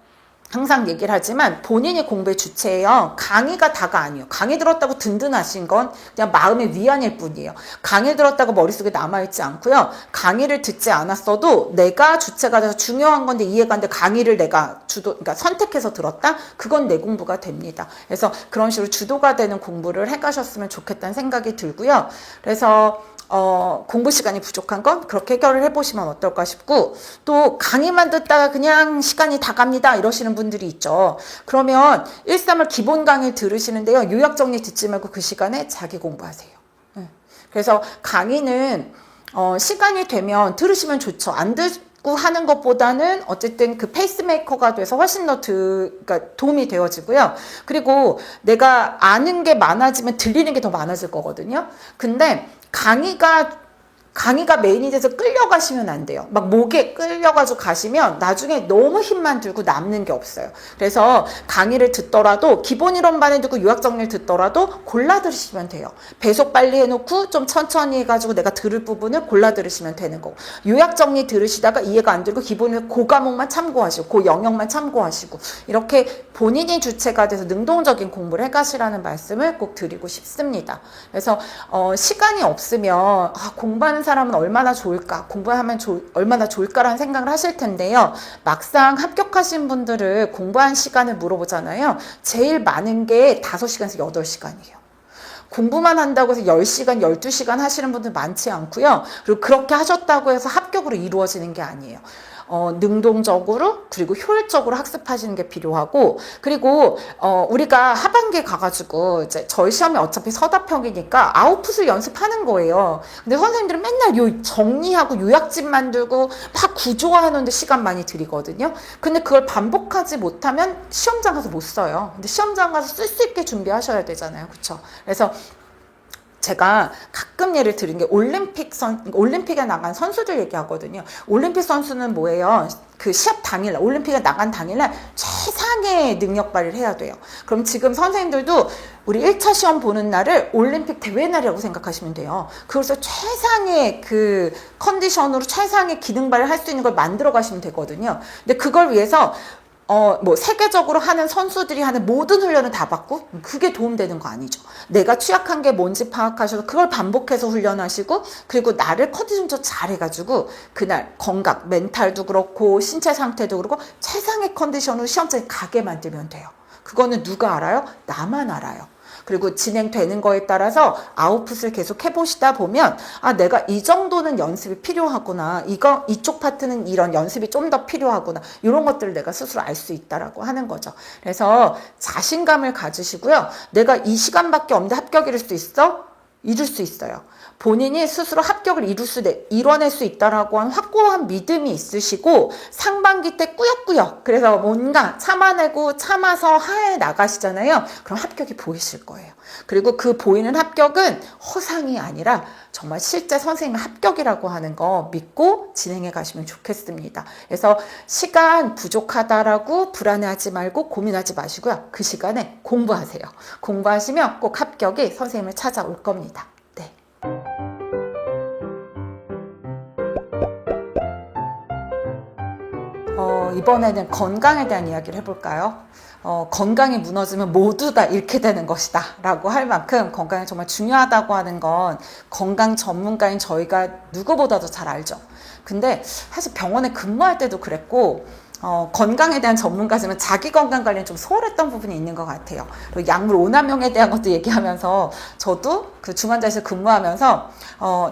항상 얘기를 하지만 본인이 공부의 주체예요. 강의가 다가 아니에요. 강의 들었다고 든든하신 건 그냥 마음의 위안일 뿐이에요. 강의 들었다고 머릿속에 남아있지 않고요. 강의를 듣지 않았어도 내가 주체가 돼서 중요한 건데 이해가 안 돼. 강의를 내가 그러니까 선택해서 들었다? 그건 내 공부가 됩니다. 그래서 그런 식으로 주도가 되는 공부를 해가셨으면 좋겠다는 생각이 들고요. 그래서 공부 시간이 부족한 건 그렇게 해결을 해보시면 어떨까 싶고 또 강의만 듣다가 그냥 시간이 다 갑니다 이러시는 분들이 있죠. 그러면 1~3을 기본 강의 들으시는데요. 요약 정리 듣지 말고 그 시간에 자기 공부하세요. 그래서 강의는 시간이 되면 들으시면 좋죠. 안 듣고 하는 것보다는 어쨌든 그 페이스메이커가 돼서 훨씬 더 그러니까 도움이 되어지고요. 그리고 내가 아는 게 많아지면 들리는 게 더 많아질 거거든요. 근데 강의가 메인이 돼서 끌려가시면 안 돼요. 막 목에 끌려가지고 가시면 나중에 너무 힘만 들고 남는 게 없어요. 그래서 강의를 듣더라도 기본 이론반을 듣고 요약 정리를 듣더라도 골라 들으시면 돼요. 배속 빨리 해놓고 좀 천천히 해가지고 내가 들을 부분을 골라 들으시면 되는 거고 요약 정리 들으시다가 이해가 안 들고 기본에 그 과목만 참고하시고 그 영역만 참고하시고 이렇게 본인이 주체가 돼서 능동적인 공부를 해가시라는 말씀을 꼭 드리고 싶습니다. 그래서 시간이 없으면 공부하는 사람은 얼마나 좋을까 공부하면 얼마나 좋을까라는 생각을 하실 텐데요. 막상 합격하신 분들을 공부한 시간을 물어보잖아요. 제일 많은 게 5시간에서 8시간이에요. 공부만 한다고 해서 10시간, 12시간 하시는 분들 많지 않고요. 그리고 그렇게 하셨다고 해서 합격으로 이루어지는 게 아니에요. 능동적으로 그리고 효율적으로 학습하시는 게 필요하고 그리고 우리가 하반기에 가가지고 이제 저희 시험이 어차피 서답형이니까 아웃풋을 연습하는 거예요. 근데 선생님들은 맨날 정리하고 요약집 만들고 막 구조화하는데 시간 많이 들이거든요. 근데 그걸 반복하지 못하면 시험장 가서 못 써요. 근데 시험장 가서 쓸 수 있게 준비하셔야 되잖아요. 그렇죠? 그래서 제가 가끔 예를 들은 게 올림픽에 나간 선수들 얘기하거든요. 올림픽 선수는 뭐예요? 그 시합 당일날, 올림픽에 나간 당일날 최상의 능력 발휘를 해야 돼요. 그럼 지금 선생님들도 우리 1차 시험 보는 날을 올림픽 대회 날이라고 생각하시면 돼요. 그래서 최상의 그 컨디션으로 최상의 기능 발휘를 할 수 있는 걸 만들어 가시면 되거든요. 근데 그걸 위해서 뭐 세계적으로 하는 선수들이 하는 모든 훈련을 다 받고 그게 도움되는 거 아니죠. 내가 취약한 게 뭔지 파악하셔서 그걸 반복해서 훈련하시고 그리고 나를 컨디션 좀 잘해가지고 그날 건강, 멘탈도 그렇고 신체 상태도 그렇고 최상의 컨디션으로 시험장에 가게 만들면 돼요. 그거는 누가 알아요? 나만 알아요. 그리고 진행되는 거에 따라서 아웃풋을 계속 해보시다 보면 아 내가 이 정도는 연습이 필요하구나, 이쪽 파트는 이런 연습이 좀 더 필요하구나, 이런 것들을 내가 스스로 알 수 있다라고 하는 거죠. 그래서 자신감을 가지시고요. 내가 이 시간밖에 없는데 합격 이룰 수 있어? 이룰 수 있어요. 본인이 스스로 합격을 이뤄낼 수 있다라고 한 확고한 믿음이 있으시고 상반기 때 꾸역꾸역 그래서 뭔가 참아내고 참아서 하에 나가시잖아요. 그럼 합격이 보이실 거예요. 그리고 그 보이는 합격은 허상이 아니라 정말 실제 선생님의 합격이라고 하는 거 믿고 진행해 가시면 좋겠습니다. 그래서 시간 부족하다라고 불안해하지 말고 고민하지 마시고요. 그 시간에 공부하세요. 공부하시면 꼭 합격이 선생님을 찾아올 겁니다. 네. 이번에는 건강에 대한 이야기를 해볼까요? 건강이 무너지면 모두 다 잃게 되는 것이다 라고 할 만큼 건강이 정말 중요하다고 하는 건 건강 전문가인 저희가 누구보다도 잘 알죠. 근데 사실 병원에 근무할 때도 그랬고 건강에 대한 전문가지만 자기 건강 관리는 좀 소홀했던 부분이 있는 것 같아요. 그리고 약물 오남용에 대한 것도 얘기하면서 저도 그 중환자실에서 근무하면서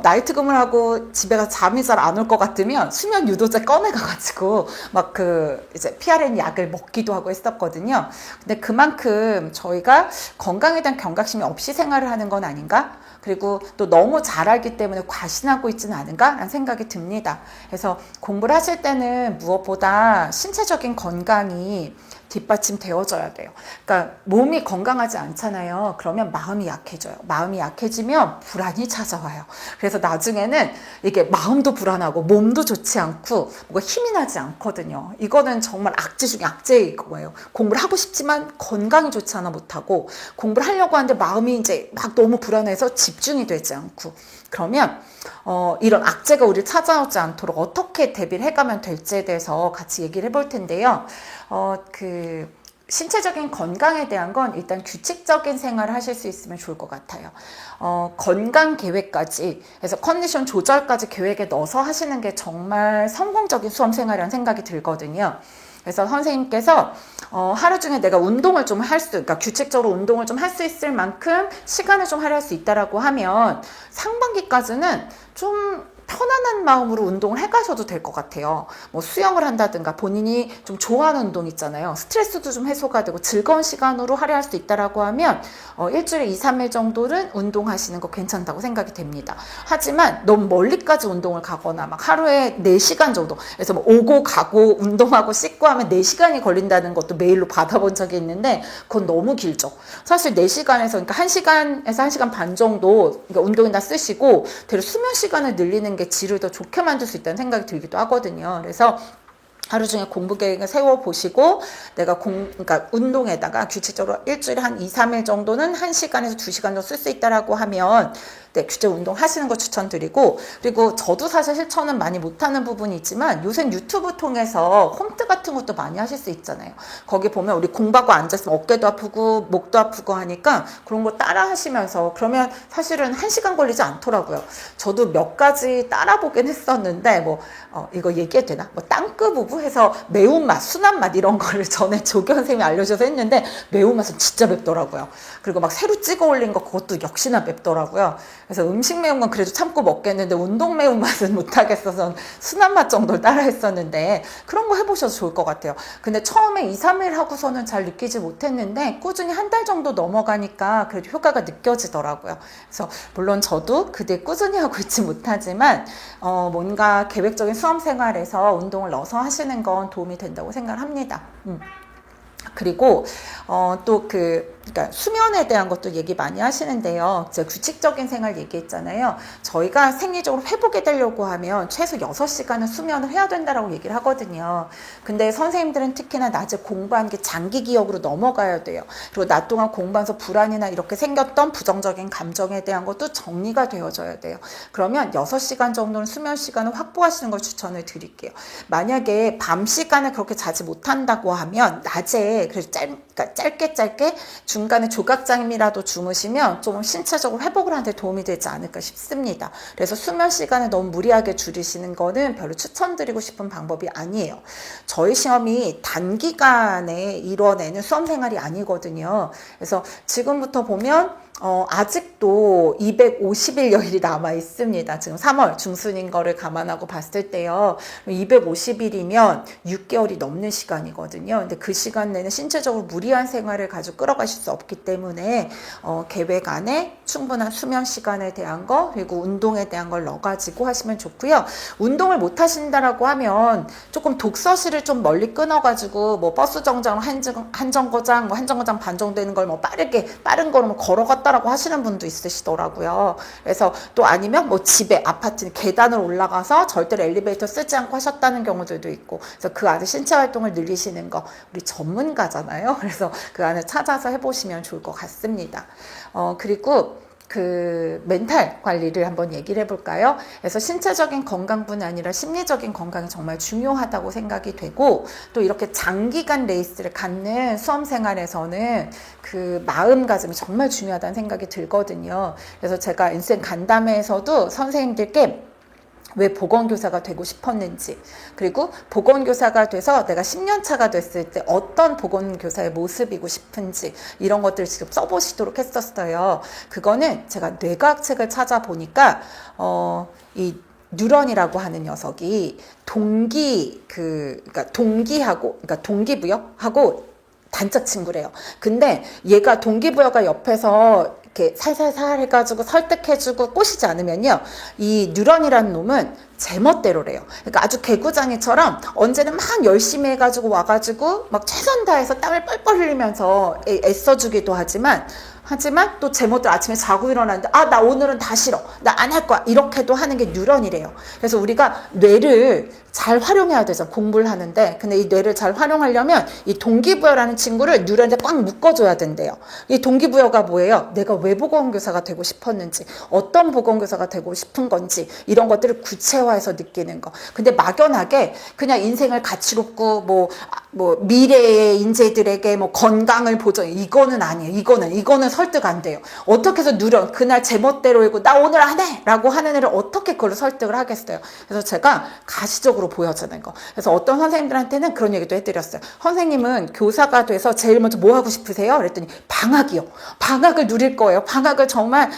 나이트 근무를 하고 집에 가서 잠이 잘 안 올 것 같으면 수면 유도제 꺼내가가지고 막 이제 PRN 약을 먹기도 하고 했었거든요. 근데 그만큼 저희가 건강에 대한 경각심이 없이 생활을 하는 건 아닌가? 그리고 또 너무 잘 알기 때문에 과신하고 있지는 않은가라는 생각이 듭니다. 그래서 공부를 하실 때는 무엇보다 신체적인 건강이 뒷받침되어져야 돼요. 그러니까 몸이 건강하지 않잖아요. 그러면 마음이 약해져요. 마음이 약해지면 불안이 찾아와요. 그래서 나중에는 이게 마음도 불안하고 몸도 좋지 않고 뭔가 힘이 나지 않거든요. 이거는 정말 악재 중에 악재인 거예요. 공부를 하고 싶지만 건강이 좋지 않아 못하고 공부를 하려고 하는데 마음이 이제 막 너무 불안해서 집중이 되지 않고 그러면 이런 악재가 우리를 찾아오지 않도록 어떻게 대비를 해가면 될지에 대해서 같이 얘기를 해볼 텐데요. 신체적인 건강에 대한 건 일단 규칙적인 생활을 하실 수 있으면 좋을 것 같아요. 건강 계획까지, 그래서 컨디션 조절까지 계획에 넣어서 하시는 게 정말 성공적인 수험 생활이라는 생각이 들거든요. 그래서 선생님께서 하루 중에 내가 운동을 좀 그러니까 규칙적으로 운동을 좀 할 수 있을 만큼 시간을 좀 할애할 수 있다라고 하면 상반기까지는 좀 편안한 마음으로 운동을 해가셔도 될 것 같아요. 뭐 수영을 한다든가 본인이 좀 좋아하는 운동 있잖아요. 스트레스도 좀 해소가 되고 즐거운 시간으로 할애할 수 있다라고 하면 일주일에 2, 3일 정도는 운동하시는 거 괜찮다고 생각이 됩니다. 하지만 너무 멀리까지 운동을 가거나 막 하루에 4시간 정도, 그래서 뭐 오고 가고 운동하고 씻고 하면 4시간이 걸린다는 것도 메일로 받아본 적이 있는데 그건 너무 길죠. 사실 4시간에서 그러니까 1시간에서 1시간 반 정도 그러니까 운동에다 쓰시고 되려 수면 시간을 늘리는 게 질을 더 좋게 만들 수 있다는 생각이 들기도 하거든요. 그래서 하루 중에 공부 계획을 세워보시고 내가 그러니까 운동에다가 규칙적으로 일주일에 한 2, 3일 정도는 1시간에서 2시간 정도 쓸 수 있다라고 하면 네, 규칙 운동 하시는 거 추천드리고, 그리고 저도 사실 실천은 많이 못하는 부분이 있지만 요새 유튜브 통해서 홈트 같은 것도 많이 하실 수 있잖아요. 거기 보면 우리 공부하고 앉았으면 어깨도 아프고 목도 아프고 하니까 그런 거 따라 하시면서 그러면 사실은 1시간 걸리지 않더라고요. 저도 몇 가지 따라 보긴 했었는데 이거 얘기해도 되나? 땅끄 부부 해서 매운맛, 순한맛 이런 거를 전에 조경 선생님이 알려줘서 했는데 매운맛은 진짜 맵더라고요. 그리고 막 새로 찍어 올린 거 그것도 역시나 맵더라고요. 그래서 음식 매운 건 그래도 참고 먹겠는데 운동 매운맛은 못하겠어서 순한 맛 정도를 따라 했었는데 그런 거 해보셔도 좋을 것 같아요. 근데 처음에 2, 3일 하고서는 잘 느끼지 못했는데 꾸준히 한 달 정도 넘어가니까 그래도 효과가 느껴지더라고요. 그래서 물론 저도 그 뒤에 꾸준히 하고 있지 못하지만 뭔가 계획적인 수험 생활에서 운동을 넣어서 하시는 건 도움이 된다고 생각을 합니다. 그리고 또 그러니까 수면에 대한 것도 얘기 많이 하시는데요. 제가 규칙적인 생활 얘기했잖아요. 저희가 생리적으로 회복이 되려고 하면 최소 6시간은 수면을 해야 된다라고 얘기를 하거든요. 근데 선생님들은 특히나 낮에 공부한 게 장기 기억으로 넘어가야 돼요. 그리고 낮 동안 공부하면서 불안이나 이렇게 생겼던 부정적인 감정에 대한 것도 정리가 되어져야 돼요. 그러면 6시간 정도는 수면 시간을 확보하시는 걸 추천을 드릴게요. 만약에 밤 시간에 그렇게 자지 못한다고 하면 낮에 그러니까 짧게 중간에 조각잠이라도 주무시면 좀 신체적으로 회복을 하는데 도움이 되지 않을까 싶습니다. 그래서 수면 시간을 너무 무리하게 줄이시는 거는 별로 추천드리고 싶은 방법이 아니에요. 저희 시험이 단기간에 이뤄내는 수험 생활이 아니거든요. 그래서 지금부터 보면 아직도 250일 여일이 남아 있습니다. 지금 3월 중순인 거를 감안하고 봤을 때요. 250일이면 6개월이 넘는 시간이거든요. 근데 그 시간 내는 신체적으로 무리한 생활을 가지고 끌어가실 수 없기 때문에 계획 안에 충분한 수면 시간에 대한 거 그리고 운동에 대한 걸 넣어가지고 하시면 좋고요. 운동을 못 하신다라고 하면 조금 독서실을 좀 멀리 끊어가지고 뭐 버스 정장 한정거장 반 정도 되는 걸 뭐 빠른 거로 뭐 걸어갔다 라고 하시는 분도 있으시더라고요. 그래서 또 아니면 뭐 집에 아파트 계단을 올라가서 절대로 엘리베이터 쓰지 않고 하셨다는 경우들도 있고 그래서 그 안에 신체 활동을 늘리시는 거 우리 전문가잖아요. 그래서 그 안에 찾아서 해보시면 좋을 것 같습니다. 그리고 그 멘탈 관리를 한번 얘기를 해볼까요? 그래서 신체적인 건강뿐 아니라 심리적인 건강이 정말 중요하다고 생각이 되고 또 이렇게 장기간 레이스를 갖는 수험 생활에서는 그 마음가짐이 정말 중요하다는 생각이 들거든요. 그래서 제가 인생 간담회에서도 선생님들께 왜 보건교사가 되고 싶었는지 그리고 보건교사가 돼서 내가 10년 차가 됐을 때 어떤 보건교사의 모습이고 싶은지 이런 것들을 지금 써보시도록 했었어요. 그거는 제가 뇌과학 책을 찾아보니까 이 뉴런이라고 하는 녀석이 그러니까 동기부여하고 단짝 친구래요. 근데 얘가 동기부여가 옆에서 이렇게 살살살 해가지고 설득해주고 꼬시지 않으면요, 이 뉴런이라는 놈은 제멋대로래요. 그러니까 아주 개구장이처럼 언제는 막 열심히 해가지고 와가지고 막 최선 다해서 땀을 뻘뻘 흘리면서 애써주기도 하지만 또 제멋대로 아침에 자고 일어났는데 나 오늘은 다 싫어, 나 안 할 거야, 이렇게도 하는 게 뉴런이래요. 그래서 우리가 뇌를 잘 활용해야 되죠, 공부를 하는데. 근데 이 뇌를 잘 활용하려면 이 동기부여라는 친구를 뉴런에 꽉 묶어줘야 된대요. 이 동기부여가 뭐예요? 내가 왜 보건교사가 되고 싶었는지, 어떤 보건교사가 되고 싶은 건지 이런 것들을 구체화해서 느끼는 거. 근데 막연하게 그냥 인생을 가치롭고 뭐 미래의 인재들에게 뭐 건강을 보존, 이거는 아니에요. 이거는 설득 안 돼요. 어떻게 해서 누려 그날 제멋대로이고 나 오늘 안 해! 라고 하는 애를 어떻게 그걸 설득을 하겠어요. 그래서 제가 가시적으로 보여주는 거. 그래서 어떤 선생님들한테는 그런 얘기도 해드렸어요. 선생님은 교사가 돼서 제일 먼저 뭐 하고 싶으세요? 그랬더니 방학이요. 방학을 누릴 거예요. 방학을 정말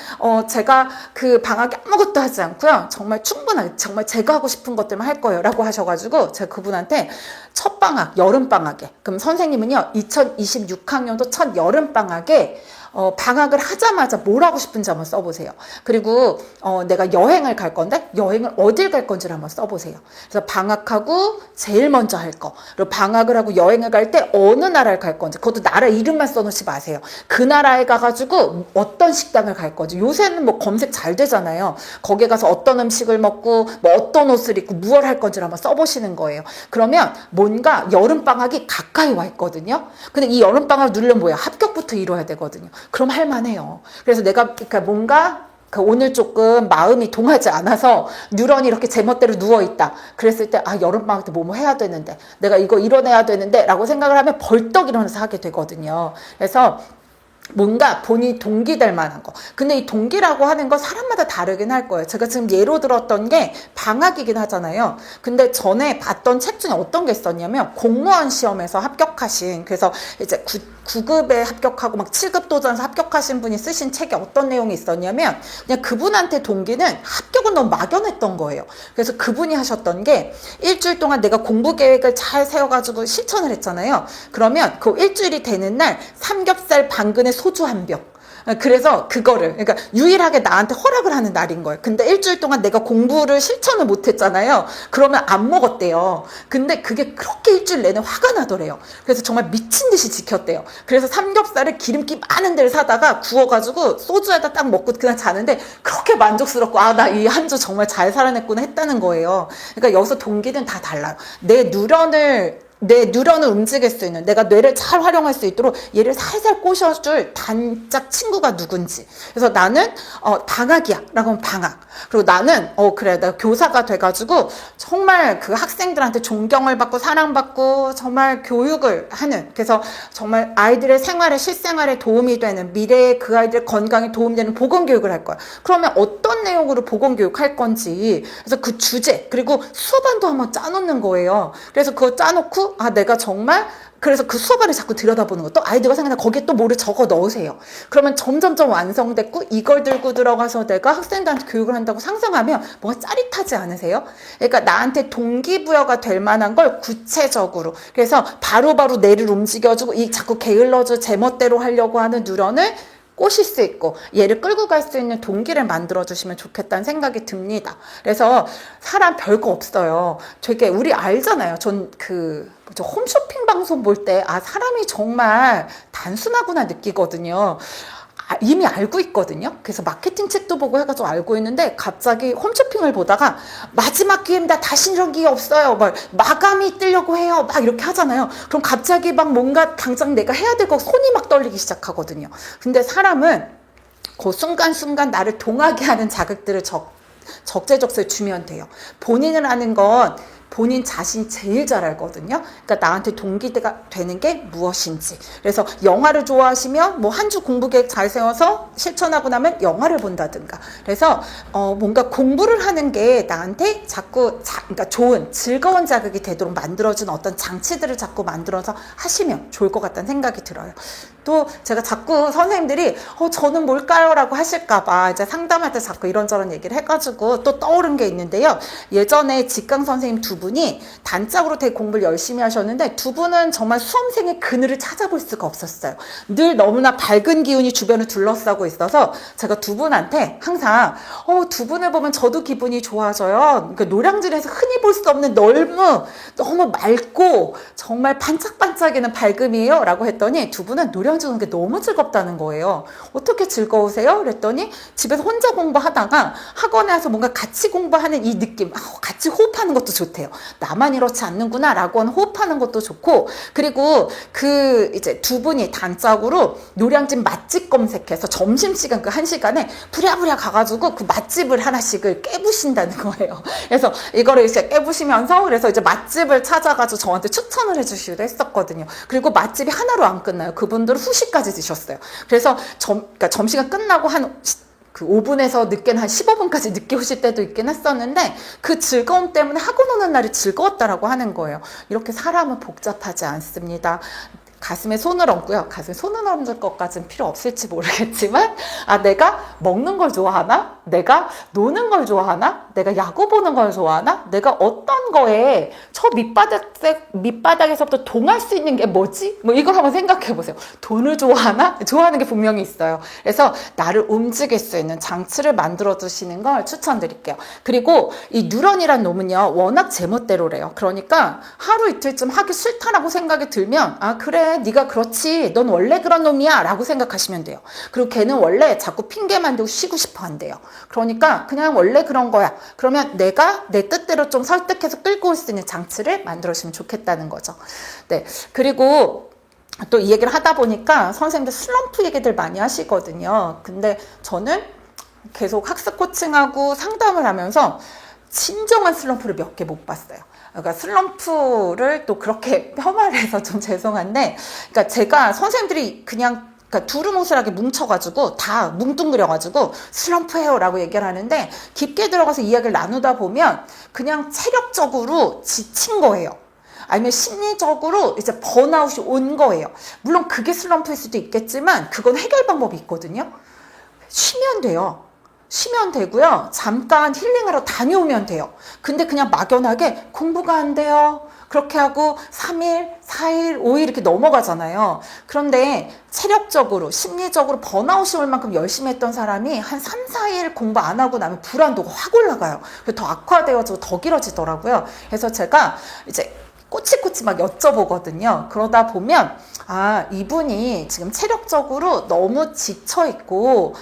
제가 그 방학에 아무것도 하지 않고요, 정말 충분하게 정말 제가 하고 싶은 것들만 할 거예요 라고 하셔가지고 제가 그분한테 첫 방학, 여름방학에, 그럼 선생님은요 2026학년도 첫 여름방학에 방학을 하자마자 뭘 하고 싶은지 한번 써보세요. 그리고 내가 여행을 갈 건데 여행을 어딜 갈 건지를 한번 써보세요. 그래서 방학하고 제일 먼저 할 거, 그리고 방학을 하고 여행을 갈 때 어느 나라를 갈 건지, 그것도 나라 이름만 써놓지 마세요. 그 나라에 가가지고 어떤 식당을 갈 건지, 요새는 뭐 검색 잘 되잖아요. 거기에 가서 어떤 음식을 먹고 뭐 어떤 옷을 입고 무얼 할 건지를 한번 써보시는 거예요. 그러면 뭔가 여름방학이 가까이 와 있거든요. 근데 이 여름방학 누르려면 뭐야? 합격부터 이뤄야 되거든요. 그럼 할만해요. 그래서 내가 그러니까 뭔가 오늘 조금 마음이 동하지 않아서 뉴런이 이렇게 제멋대로 누워있다. 그랬을 때 여름방학 때 뭐뭐 해야 되는데, 내가 이거 이뤄내야 되는데 라고 생각을 하면 벌떡 일어나서 하게 되거든요. 그래서 뭔가 본인이 동기될 만한 거. 근데 이 동기라고 하는 건 사람마다 다르긴 할 거예요. 제가 지금 예로 들었던 게 방학이긴 하잖아요. 근데 전에 봤던 책 중에 어떤 게 있었냐면 공무원 시험에서 합격하신, 그래서 이제 9급에 합격하고 막 7급 도전해서 합격하신 분이 쓰신 책에 어떤 내용이 있었냐면, 그냥 그분한테 동기는 합격은 너무 막연했던 거예요. 그래서 그분이 하셨던 게, 일주일 동안 내가 공부 계획을 잘 세워가지고 실천을 했잖아요. 그러면 그 일주일이 되는 날 삼겹살 방근에 소주 한 병. 그래서 그거를, 그러니까 유일하게 나한테 허락을 하는 날인 거예요. 근데 일주일 동안 내가 공부를 실천을 못 했잖아요. 그러면 안 먹었대요. 근데 그게 그렇게 일주일 내내 화가 나더래요. 그래서 정말 미친 듯이 지켰대요. 그래서 삼겹살을 기름기 많은 데를 사다가 구워가지고 소주에다 딱 먹고 그냥 자는데 그렇게 만족스럽고, 아, 나 이 한 주 정말 잘 살아냈구나 했다는 거예요. 그러니까 여기서 동기는 다 달라요. 내 뉴런을 움직일 수 있는, 내가 뇌를 잘 활용할 수 있도록 얘를 살살 꼬셔줄 단짝 친구가 누군지. 그래서 나는 방학이야 라고 하면 방학. 그리고 나는 그래, 내가 교사가 돼가지고 정말 그 학생들한테 존경을 받고 사랑받고 정말 교육을 하는, 그래서 정말 아이들의 생활에, 실생활에 도움이 되는, 미래에 그 아이들의 건강에 도움되는 보건교육을 할 거야. 그러면 어떤 내용으로 보건교육 할 건지, 그래서 그 주제, 그리고 수업안도 한번 짜놓는 거예요. 그래서 그거 짜놓고, 아, 내가 정말, 그래서 그 수업안을 자꾸 들여다보는 것도 아이들과 생각나, 거기에 또 뭐를 적어 넣으세요. 그러면 점점점 완성됐고, 이걸 들고 들어가서 내가 학생들한테 교육을 한다고 상상하면 뭔가 짜릿하지 않으세요? 그러니까 나한테 동기부여가 될 만한 걸 구체적으로, 그래서 바로바로 뇌를 움직여주고, 이 자꾸 게을러져 제멋대로 하려고 하는 뉴런을 꼬실 수 있고 얘를 끌고 갈 수 있는 동기를 만들어주시면 좋겠다는 생각이 듭니다. 그래서 사람 별거 없어요. 되게 우리 알잖아요. 전 홈쇼핑 방송 볼 때, 아, 사람이 정말 단순하구나 느끼거든요. 이미 알고 있거든요. 그래서 마케팅 책도 보고 해가지고 알고 있는데, 갑자기 홈쇼핑을 보다가 마지막 기회입니다, 다시 이런 기회 없어요, 막 마감이 뜨려고 해요, 막 이렇게 하잖아요. 그럼 갑자기 막 뭔가 당장 내가 해야 될 거 손이 막 떨리기 시작하거든요. 근데 사람은 그 순간순간 나를 동하게 하는 자극들을 적재적소에 주면 돼요. 본인을 아는 건 본인 자신이 제일 잘 알거든요. 그러니까 나한테 동기가 되는 게 무엇인지. 그래서 영화를 좋아하시면 뭐 한 주 공부 계획 잘 세워서 실천하고 나면 영화를 본다든가. 그래서 뭔가 공부를 하는 게 나한테 자꾸 그러니까 좋은 즐거운 자극이 되도록 만들어준 어떤 장치들을 자꾸 만들어서 하시면 좋을 것 같다는 생각이 들어요. 또 제가 자꾸 선생님들이 저는 뭘까요? 라고 하실까봐 이제 상담할 때 자꾸 이런저런 얘기를 해가지고 또 떠오른 게 있는데요. 예전에 직강 선생님 두 분이 단짝으로 되게 공부를 열심히 하셨는데, 두 분은 정말 수험생의 그늘을 찾아볼 수가 없었어요. 늘 너무나 밝은 기운이 주변을 둘러싸고 있어서 제가 두 분한테 항상 두 분을 보면 저도 기분이 좋아져요. 그러니까 노량진에서 흔히 볼 수 없는 너무 맑고 정말 반짝반짝이는 밝음이에요 라고 했더니, 두 분은 노량진 오는 게 너무 즐겁다는 거예요. 어떻게 즐거우세요? 그랬더니 집에서 혼자 공부하다가 학원에 와서 뭔가 같이 공부하는 이 느낌, 같이 호흡하는 것도 좋대요. 나만 이렇지 않는구나 라고 하는 호흡하는 것도 좋고, 그리고 이제 두 분이 단짝으로 노량진 맛집 검색해서 점심시간 그 1시간에 부랴부랴 가가지고 그 맛집을 하나씩을 깨부신다는 거예요. 그래서 이거를 이제 깨부시면서, 그래서 이제 맛집을 찾아가지고 저한테 추천을 해주시기도 했었거든요. 그리고 맛집이 하나로 안 끝나요. 그분들은 후식까지 드셨어요. 그래서 그러니까 점심시간 끝나고 그 5분에서 늦게는 한 15분까지 늦게 오실 때도 있긴 했었는데, 그 즐거움 때문에 학원 오는 날이 즐거웠다라고 하는 거예요. 이렇게 사람은 복잡하지 않습니다. 가슴에 손을 얹고요. 가슴에 손을 얹을 것까지는 필요 없을지 모르겠지만, 내가 먹는 걸 좋아하나? 내가 노는 걸 좋아하나? 내가 야구 보는 걸 좋아하나? 내가 어떤 거에 저 밑바닥에서부터 동할 수 있는 게 뭐지? 뭐 이걸 한번 생각해 보세요. 돈을 좋아하나? 좋아하는 게 분명히 있어요. 그래서 나를 움직일 수 있는 장치를 만들어 두시는 걸 추천드릴게요. 그리고 이 뉴런이란 놈은요, 워낙 제멋대로래요. 그러니까 하루 이틀쯤 하기 싫다라고 생각이 들면, 그래, 네가 그렇지, 넌 원래 그런 놈이야 라고 생각하시면 돼요. 그리고 걔는 원래 자꾸 핑계 만들고 쉬고 싶어 한대요. 그러니까 그냥 원래 그런 거야. 그러면 내가 내 뜻대로 좀 설득해서 끌고 올 수 있는 장치를 만들어주면 좋겠다는 거죠. 네. 그리고 또 이 얘기를 하다 보니까 선생님들 슬럼프 얘기들 많이 하시거든요. 근데 저는 계속 학습 코칭하고 상담을 하면서 진정한 슬럼프를 몇 개 못 봤어요. 그러니까 슬럼프를 또 그렇게 폄하해서 좀 죄송한데, 그러니까 제가 선생님들이 그냥 두루뭉술하게 뭉쳐가지고 다 뭉뚱그려가지고 슬럼프해요 라고 얘기를 하는데, 깊게 들어가서 이야기를 나누다 보면 그냥 체력적으로 지친 거예요. 아니면 심리적으로 이제 번아웃이 온 거예요. 물론 그게 슬럼프일 수도 있겠지만 그건 해결 방법이 있거든요. 쉬면 돼요. 쉬면 되고요. 잠깐 힐링하러 다녀오면 돼요. 근데 그냥 막연하게 공부가 안 돼요. 그렇게 하고 3일, 4일, 5일 이렇게 넘어가잖아요. 그런데 체력적으로, 심리적으로 번아웃이 올 만큼 열심히 했던 사람이 한 3, 4일 공부 안 하고 나면 불안도가 확 올라가요. 더 악화되어지고 더 길어지더라고요. 그래서 제가 이제 꼬치꼬치 막 여쭤보거든요. 그러다 보면 이분이 지금 체력적으로 너무 지쳐있고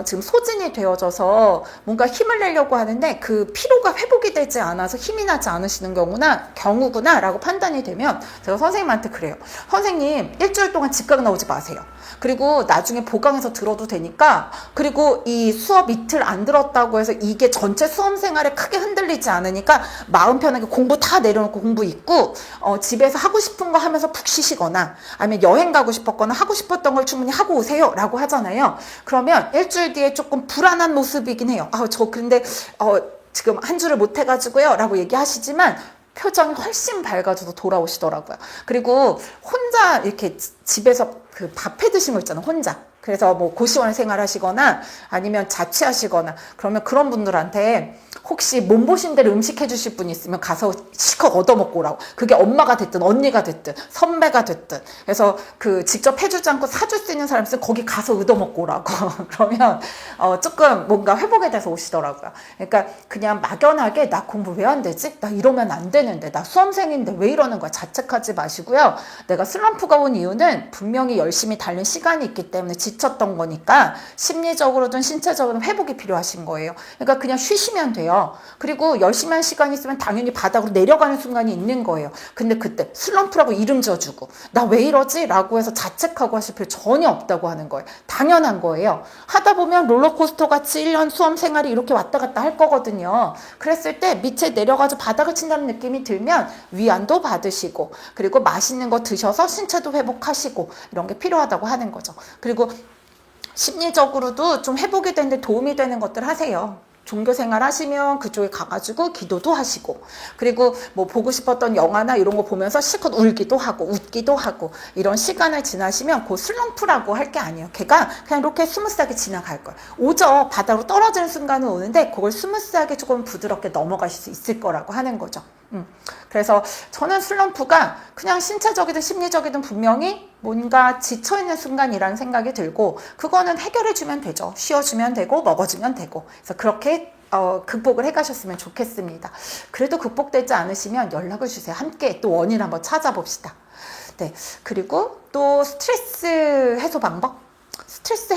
지금 소진이 되어져서 뭔가 힘을 내려고 하는데 그 피로가 회복이 되지 않아서 힘이 나지 않으시는 경우구나 라고 판단이 되면 제가 선생님한테 그래요. 선생님 일주일 동안 직각 나오지 마세요. 그리고 나중에 보강해서 들어도 되니까, 그리고 이 수업 이틀 안 들었다고 해서 이게 전체 수험 생활에 크게 흔들리지 않으니까 마음 편하게 공부 다 내려놓고 공부 있고 집에서 하고 싶은 거 하면서 푹 쉬시거나 아니면 여행 가고 싶었거나 하고 싶었던 걸 충분히 하고 오세요 라고 하잖아요. 그러면 일주일 뒤에 조금 불안한 모습이긴 해요. 저 근데 지금 한 주를 못 해가지고요 라고 얘기하시지만 표정이 훨씬 밝아져서 돌아오시더라고요. 그리고 혼자 이렇게 집에서 그 밥 해 드신 거 있잖아요. 혼자. 그래서 뭐 고시원 생활하시거나 아니면 자취하시거나 그러면 그런 분들한테 혹시 몸보신 대로 음식 해주실 분이 있으면 가서 실컷 얻어먹고 오라고. 그게 엄마가 됐든 언니가 됐든 선배가 됐든. 그래서 그 직접 해주지 않고 사줄 수 있는 사람 있으면 거기 가서 얻어먹고 오라고. 그러면 조금 뭔가 회복에 대해서 오시더라고요. 그러니까 그냥 막연하게 나 공부 왜 안 되지? 나 이러면 안 되는데. 나 수험생인데 왜 이러는 거야? 자책하지 마시고요. 내가 슬럼프가 온 이유는 분명히 열심히 달린 시간이 있기 때문에 지쳤던 거니까 심리적으로든 신체적으로든 회복이 필요하신 거예요. 그러니까 그냥 쉬시면 돼요. 그리고 열심히 한 시간이 있으면 당연히 바닥으로 내려가는 순간이 있는 거예요. 근데 그때 슬럼프라고 이름 지어주고 나 왜 이러지? 라고 해서 자책하고 하실 필요 전혀 없다고 하는 거예요. 당연한 거예요. 하다 보면 롤러코스터 같이 1년 수험 생활이 이렇게 왔다 갔다 할 거거든요. 그랬을 때 밑에 내려가서 바닥을 친다는 느낌이 들면 위안도 받으시고 그리고 맛있는 거 드셔서 신체도 회복하시고 이런 게 필요하다고 하는 거죠. 그리고 심리적으로도 좀 회복이 되는데 도움이 되는 것들 하세요. 종교 생활 하시면 그쪽에 가가지고 기도도 하시고 그리고 뭐 보고 싶었던 영화나 이런 거 보면서 실컷 울기도 하고 웃기도 하고 이런 시간을 지나시면 그 슬럼프라고 할 게 아니에요. 걔가 그냥 이렇게 스무스하게 지나갈 거예요. 오죠. 바닥으로 떨어지는 순간은 오는데 그걸 스무스하게 조금 부드럽게 넘어가실 수 있을 거라고 하는 거죠. 그래서 저는 슬럼프가 그냥 신체적이든 심리적이든 분명히 뭔가 지쳐있는 순간이라는 생각이 들고 그거는 해결해주면 되죠. 쉬어주면 되고 먹어주면 되고 그래서 그렇게 극복을 해가셨으면 좋겠습니다. 그래도 극복되지 않으시면 연락을 주세요. 함께 또 원인 한번 찾아봅시다. 네, 그리고 또 스트레스 해소 방법? 스트레스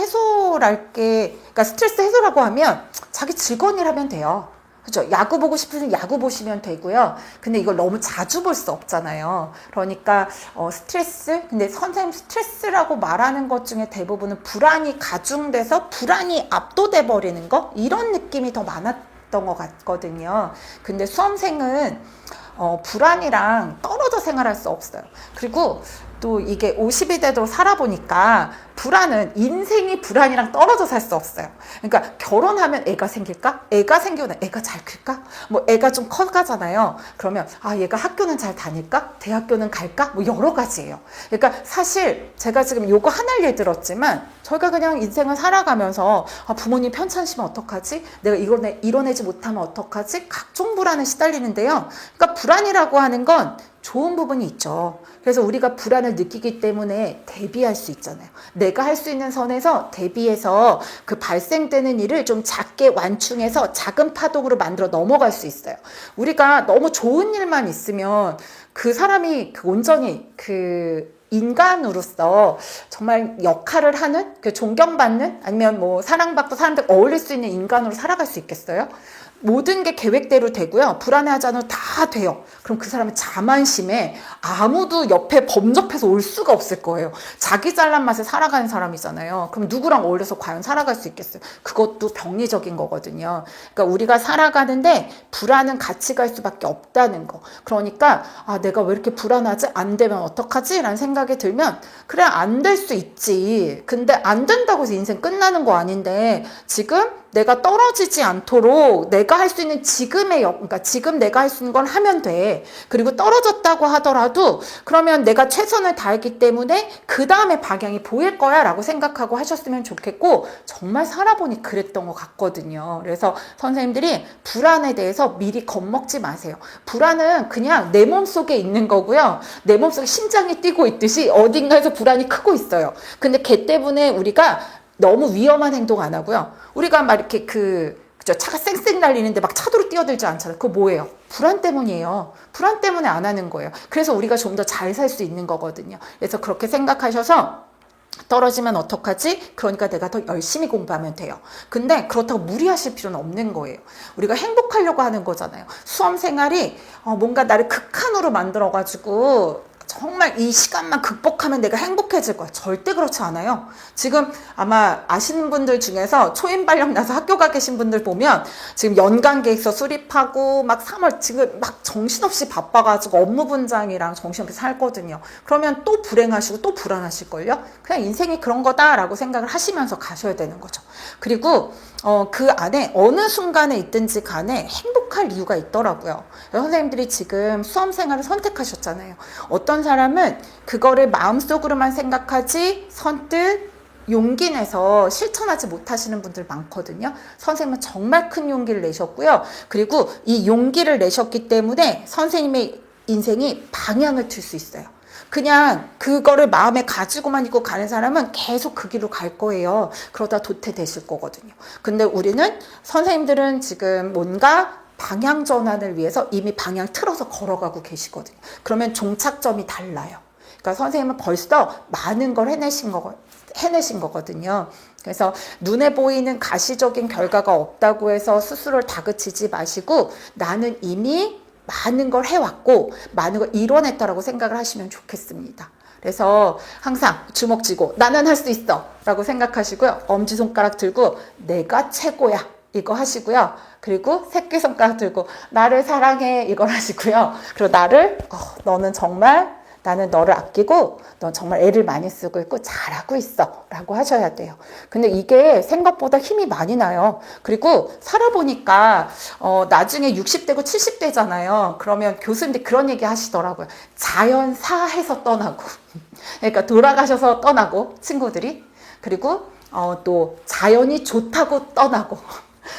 그러니까 스트레스 해소라고 하면 자기 즐거운 일 하면 돼요. 그죠? 야구 보고 싶으면 야구 보시면 되고요. 근데 이걸 너무 자주 볼 수 없잖아요. 그러니까 근데 선생님 스트레스라고 말하는 것 중에 대부분은 불안이 가중돼서 불안이 압도돼 버리는 거 이런 느낌이 더 많았던 것 같거든요. 근데 수험생은 불안이랑 떨어져 생활할 수 없어요. 그리고 또 이게 50이 되도록 살아보니까 불안은 인생이 불안이랑 떨어져 살 수 없어요. 그러니까 결혼하면 애가 생길까? 애가 생기면 애가 잘 클까? 뭐 애가 좀 커가잖아요. 그러면 얘가 학교는 잘 다닐까? 대학교는 갈까? 뭐 여러 가지예요. 그러니까 사실 제가 지금 요거 하나를 예를 들었지만 저희가 그냥 인생을 살아가면서 부모님 편찮으시면 어떡하지? 내가 이뤄내지 못하면 어떡하지? 각종 불안에 시달리는데요. 그러니까 불안이라고 하는 건 좋은 부분이 있죠. 그래서 우리가 불안을 느끼기 때문에 대비할 수 있잖아요. 내가 할 수 있는 선에서 대비해서 그 발생되는 일을 좀 작게 완충해서 작은 파동으로 만들어 넘어갈 수 있어요. 우리가 너무 좋은 일만 있으면 그 사람이 온전히 인간으로서 정말 역할을 하는 존경받는 아니면 뭐 사랑받고 사람들 어울릴 수 있는 인간으로 살아갈 수 있겠어요? 모든 게 계획대로 되고요. 불안해하지 않아도 다 돼요. 그럼 그 사람은 자만심에 아무도 옆에 범접해서 올 수가 없을 거예요. 자기 잘난 맛에 살아가는 사람이잖아요. 그럼 누구랑 어울려서 과연 살아갈 수 있겠어요? 그것도 병리적인 거거든요. 그러니까 우리가 살아가는데 불안은 같이 갈 수밖에 없다는 거. 그러니까 내가 왜 이렇게 불안하지? 안 되면 어떡하지? 라는 생각이 들면 그래 안 될 수 있지. 근데 안 된다고 해서 인생 끝나는 거 아닌데 지금 내가 떨어지지 않도록 내가 할 수 있는 그러니까 지금 내가 할 수 있는 걸 하면 돼. 그리고 떨어졌다고 하더라도 그러면 내가 최선을 다했기 때문에 그 다음에 방향이 보일 거야 라고 생각하고 하셨으면 좋겠고, 정말 살아보니 그랬던 것 같거든요. 그래서 선생님들이 불안에 대해서 미리 겁먹지 마세요. 불안은 그냥 내 몸속에 있는 거고요. 내 몸속에 심장이 뛰고 있듯이 어딘가에서 불안이 크고 있어요. 근데 걔 때문에 우리가 너무 위험한 행동 안 하고요. 우리가 막 이렇게 그죠? 차가 쌩쌩 달리는데 막 차도로 뛰어들지 않잖아요. 그거 뭐예요? 불안 때문이에요. 불안 때문에 안 하는 거예요. 그래서 우리가 좀 더 잘 살 수 있는 거거든요. 그래서 그렇게 생각하셔서 떨어지면 어떡하지? 그러니까 내가 더 열심히 공부하면 돼요. 근데 그렇다고 무리하실 필요는 없는 거예요. 우리가 행복하려고 하는 거잖아요. 수험 생활이 뭔가 나를 극한으로 만들어가지고 정말 이 시간만 극복하면 내가 행복해질 거야. 절대 그렇지 않아요. 지금 아마 아시는 분들 중에서 초임발령 나서 학교 가 계신 분들 보면 지금 연간 계획서 수립하고 막 3월 지금 막 정신없이 바빠가지고 업무 분장이랑 정신없이 살거든요. 그러면 또 불행하시고 또 불안하실걸요? 그냥 인생이 그런 거다라고 생각을 하시면서 가셔야 되는 거죠. 그리고 그 안에 어느 순간에 있든지 간에 행복할 이유가 있더라고요. 선생님들이 지금 수험 생활을 선택하셨잖아요. 어떤 사람은 그거를 마음속으로만 생각하지 선뜻 용기 내서 실천하지 못하시는 분들 많거든요. 선생님은 정말 큰 용기를 내셨고요. 그리고 이 용기를 내셨기 때문에 선생님의 인생이 방향을 틀 수 있어요. 그냥 그거를 마음에 가지고만 있고 가는 사람은 계속 그 길로 갈 거예요. 그러다 도태되실 거거든요. 근데 우리는 선생님들은 지금 뭔가 방향 전환을 위해서 이미 방향 틀어서 걸어가고 계시거든요. 그러면 종착점이 달라요. 그러니까 선생님은 벌써 많은 걸 해내신 거거든요. 그래서 눈에 보이는 가시적인 결과가 없다고 해서 스스로를 다그치지 마시고 나는 이미 많은 걸 해왔고 많은 걸 이뤄냈다라고 생각을 하시면 좋겠습니다. 그래서 항상 주먹 쥐고 나는 할 수 있어 라고 생각하시고요. 엄지손가락 들고 내가 최고야 이거 하시고요. 그리고 새끼손가락 들고 나를 사랑해 이걸 하시고요. 그리고 나는 너를 아끼고 넌 정말 애를 많이 쓰고 있고 잘하고 있어 라고 하셔야 돼요. 근데 이게 생각보다 힘이 많이 나요. 그리고 살아보니까 나중에 60대고 70대잖아요. 그러면 교수님들이 그런 얘기 하시더라고요. 자연사해서 떠나고 그러니까 돌아가셔서 떠나고 친구들이, 그리고 또 자연이 좋다고 떠나고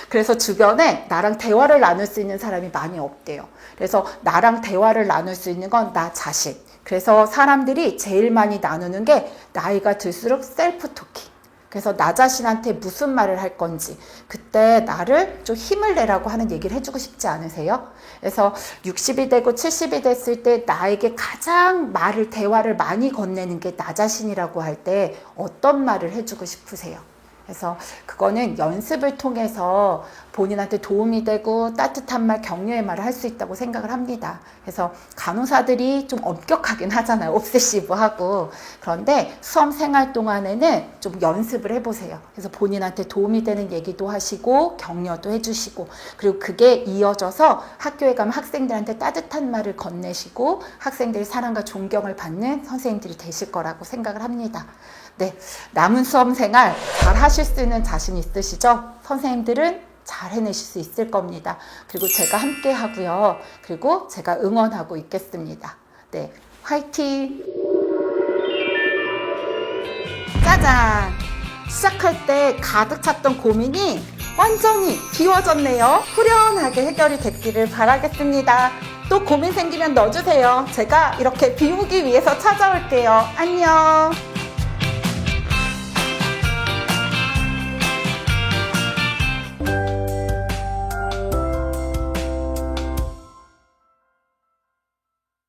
그래서 주변에 나랑 대화를 나눌 수 있는 사람이 많이 없대요. 그래서 나랑 대화를 나눌 수 있는 건 나 자신. 그래서 사람들이 제일 많이 나누는 게 나이가 들수록 셀프 토킹. 그래서 나 자신한테 무슨 말을 할 건지 그때 나를 좀 힘을 내라고 하는 얘기를 해주고 싶지 않으세요? 그래서 60이 되고 70이 됐을 때 나에게 가장 대화를 많이 건네는 게 나 자신이라고 할 때 어떤 말을 해주고 싶으세요? 그래서 그거는 연습을 통해서 본인한테 도움이 되고 따뜻한 말, 격려의 말을 할 수 있다고 생각을 합니다. 그래서 간호사들이 좀 엄격하긴 하잖아요. 옵세시브하고. 그런데 수험 생활 동안에는 좀 연습을 해보세요. 그래서 본인한테 도움이 되는 얘기도 하시고 격려도 해주시고, 그리고 그게 이어져서 학교에 가면 학생들한테 따뜻한 말을 건네시고 학생들의 사랑과 존경을 받는 선생님들이 되실 거라고 생각을 합니다. 네, 남은 수험 생활 잘 하실 수 있는 자신 있으시죠? 선생님들은 잘 해내실 수 있을 겁니다. 그리고 제가 함께 하고요. 그리고 제가 응원하고 있겠습니다. 네, 화이팅! 짜잔! 시작할 때 가득 찼던 고민이 완전히 비워졌네요. 후련하게 해결이 됐기를 바라겠습니다. 또 고민 생기면 넣어주세요. 제가 이렇게 비우기 위해서 찾아올게요. 안녕!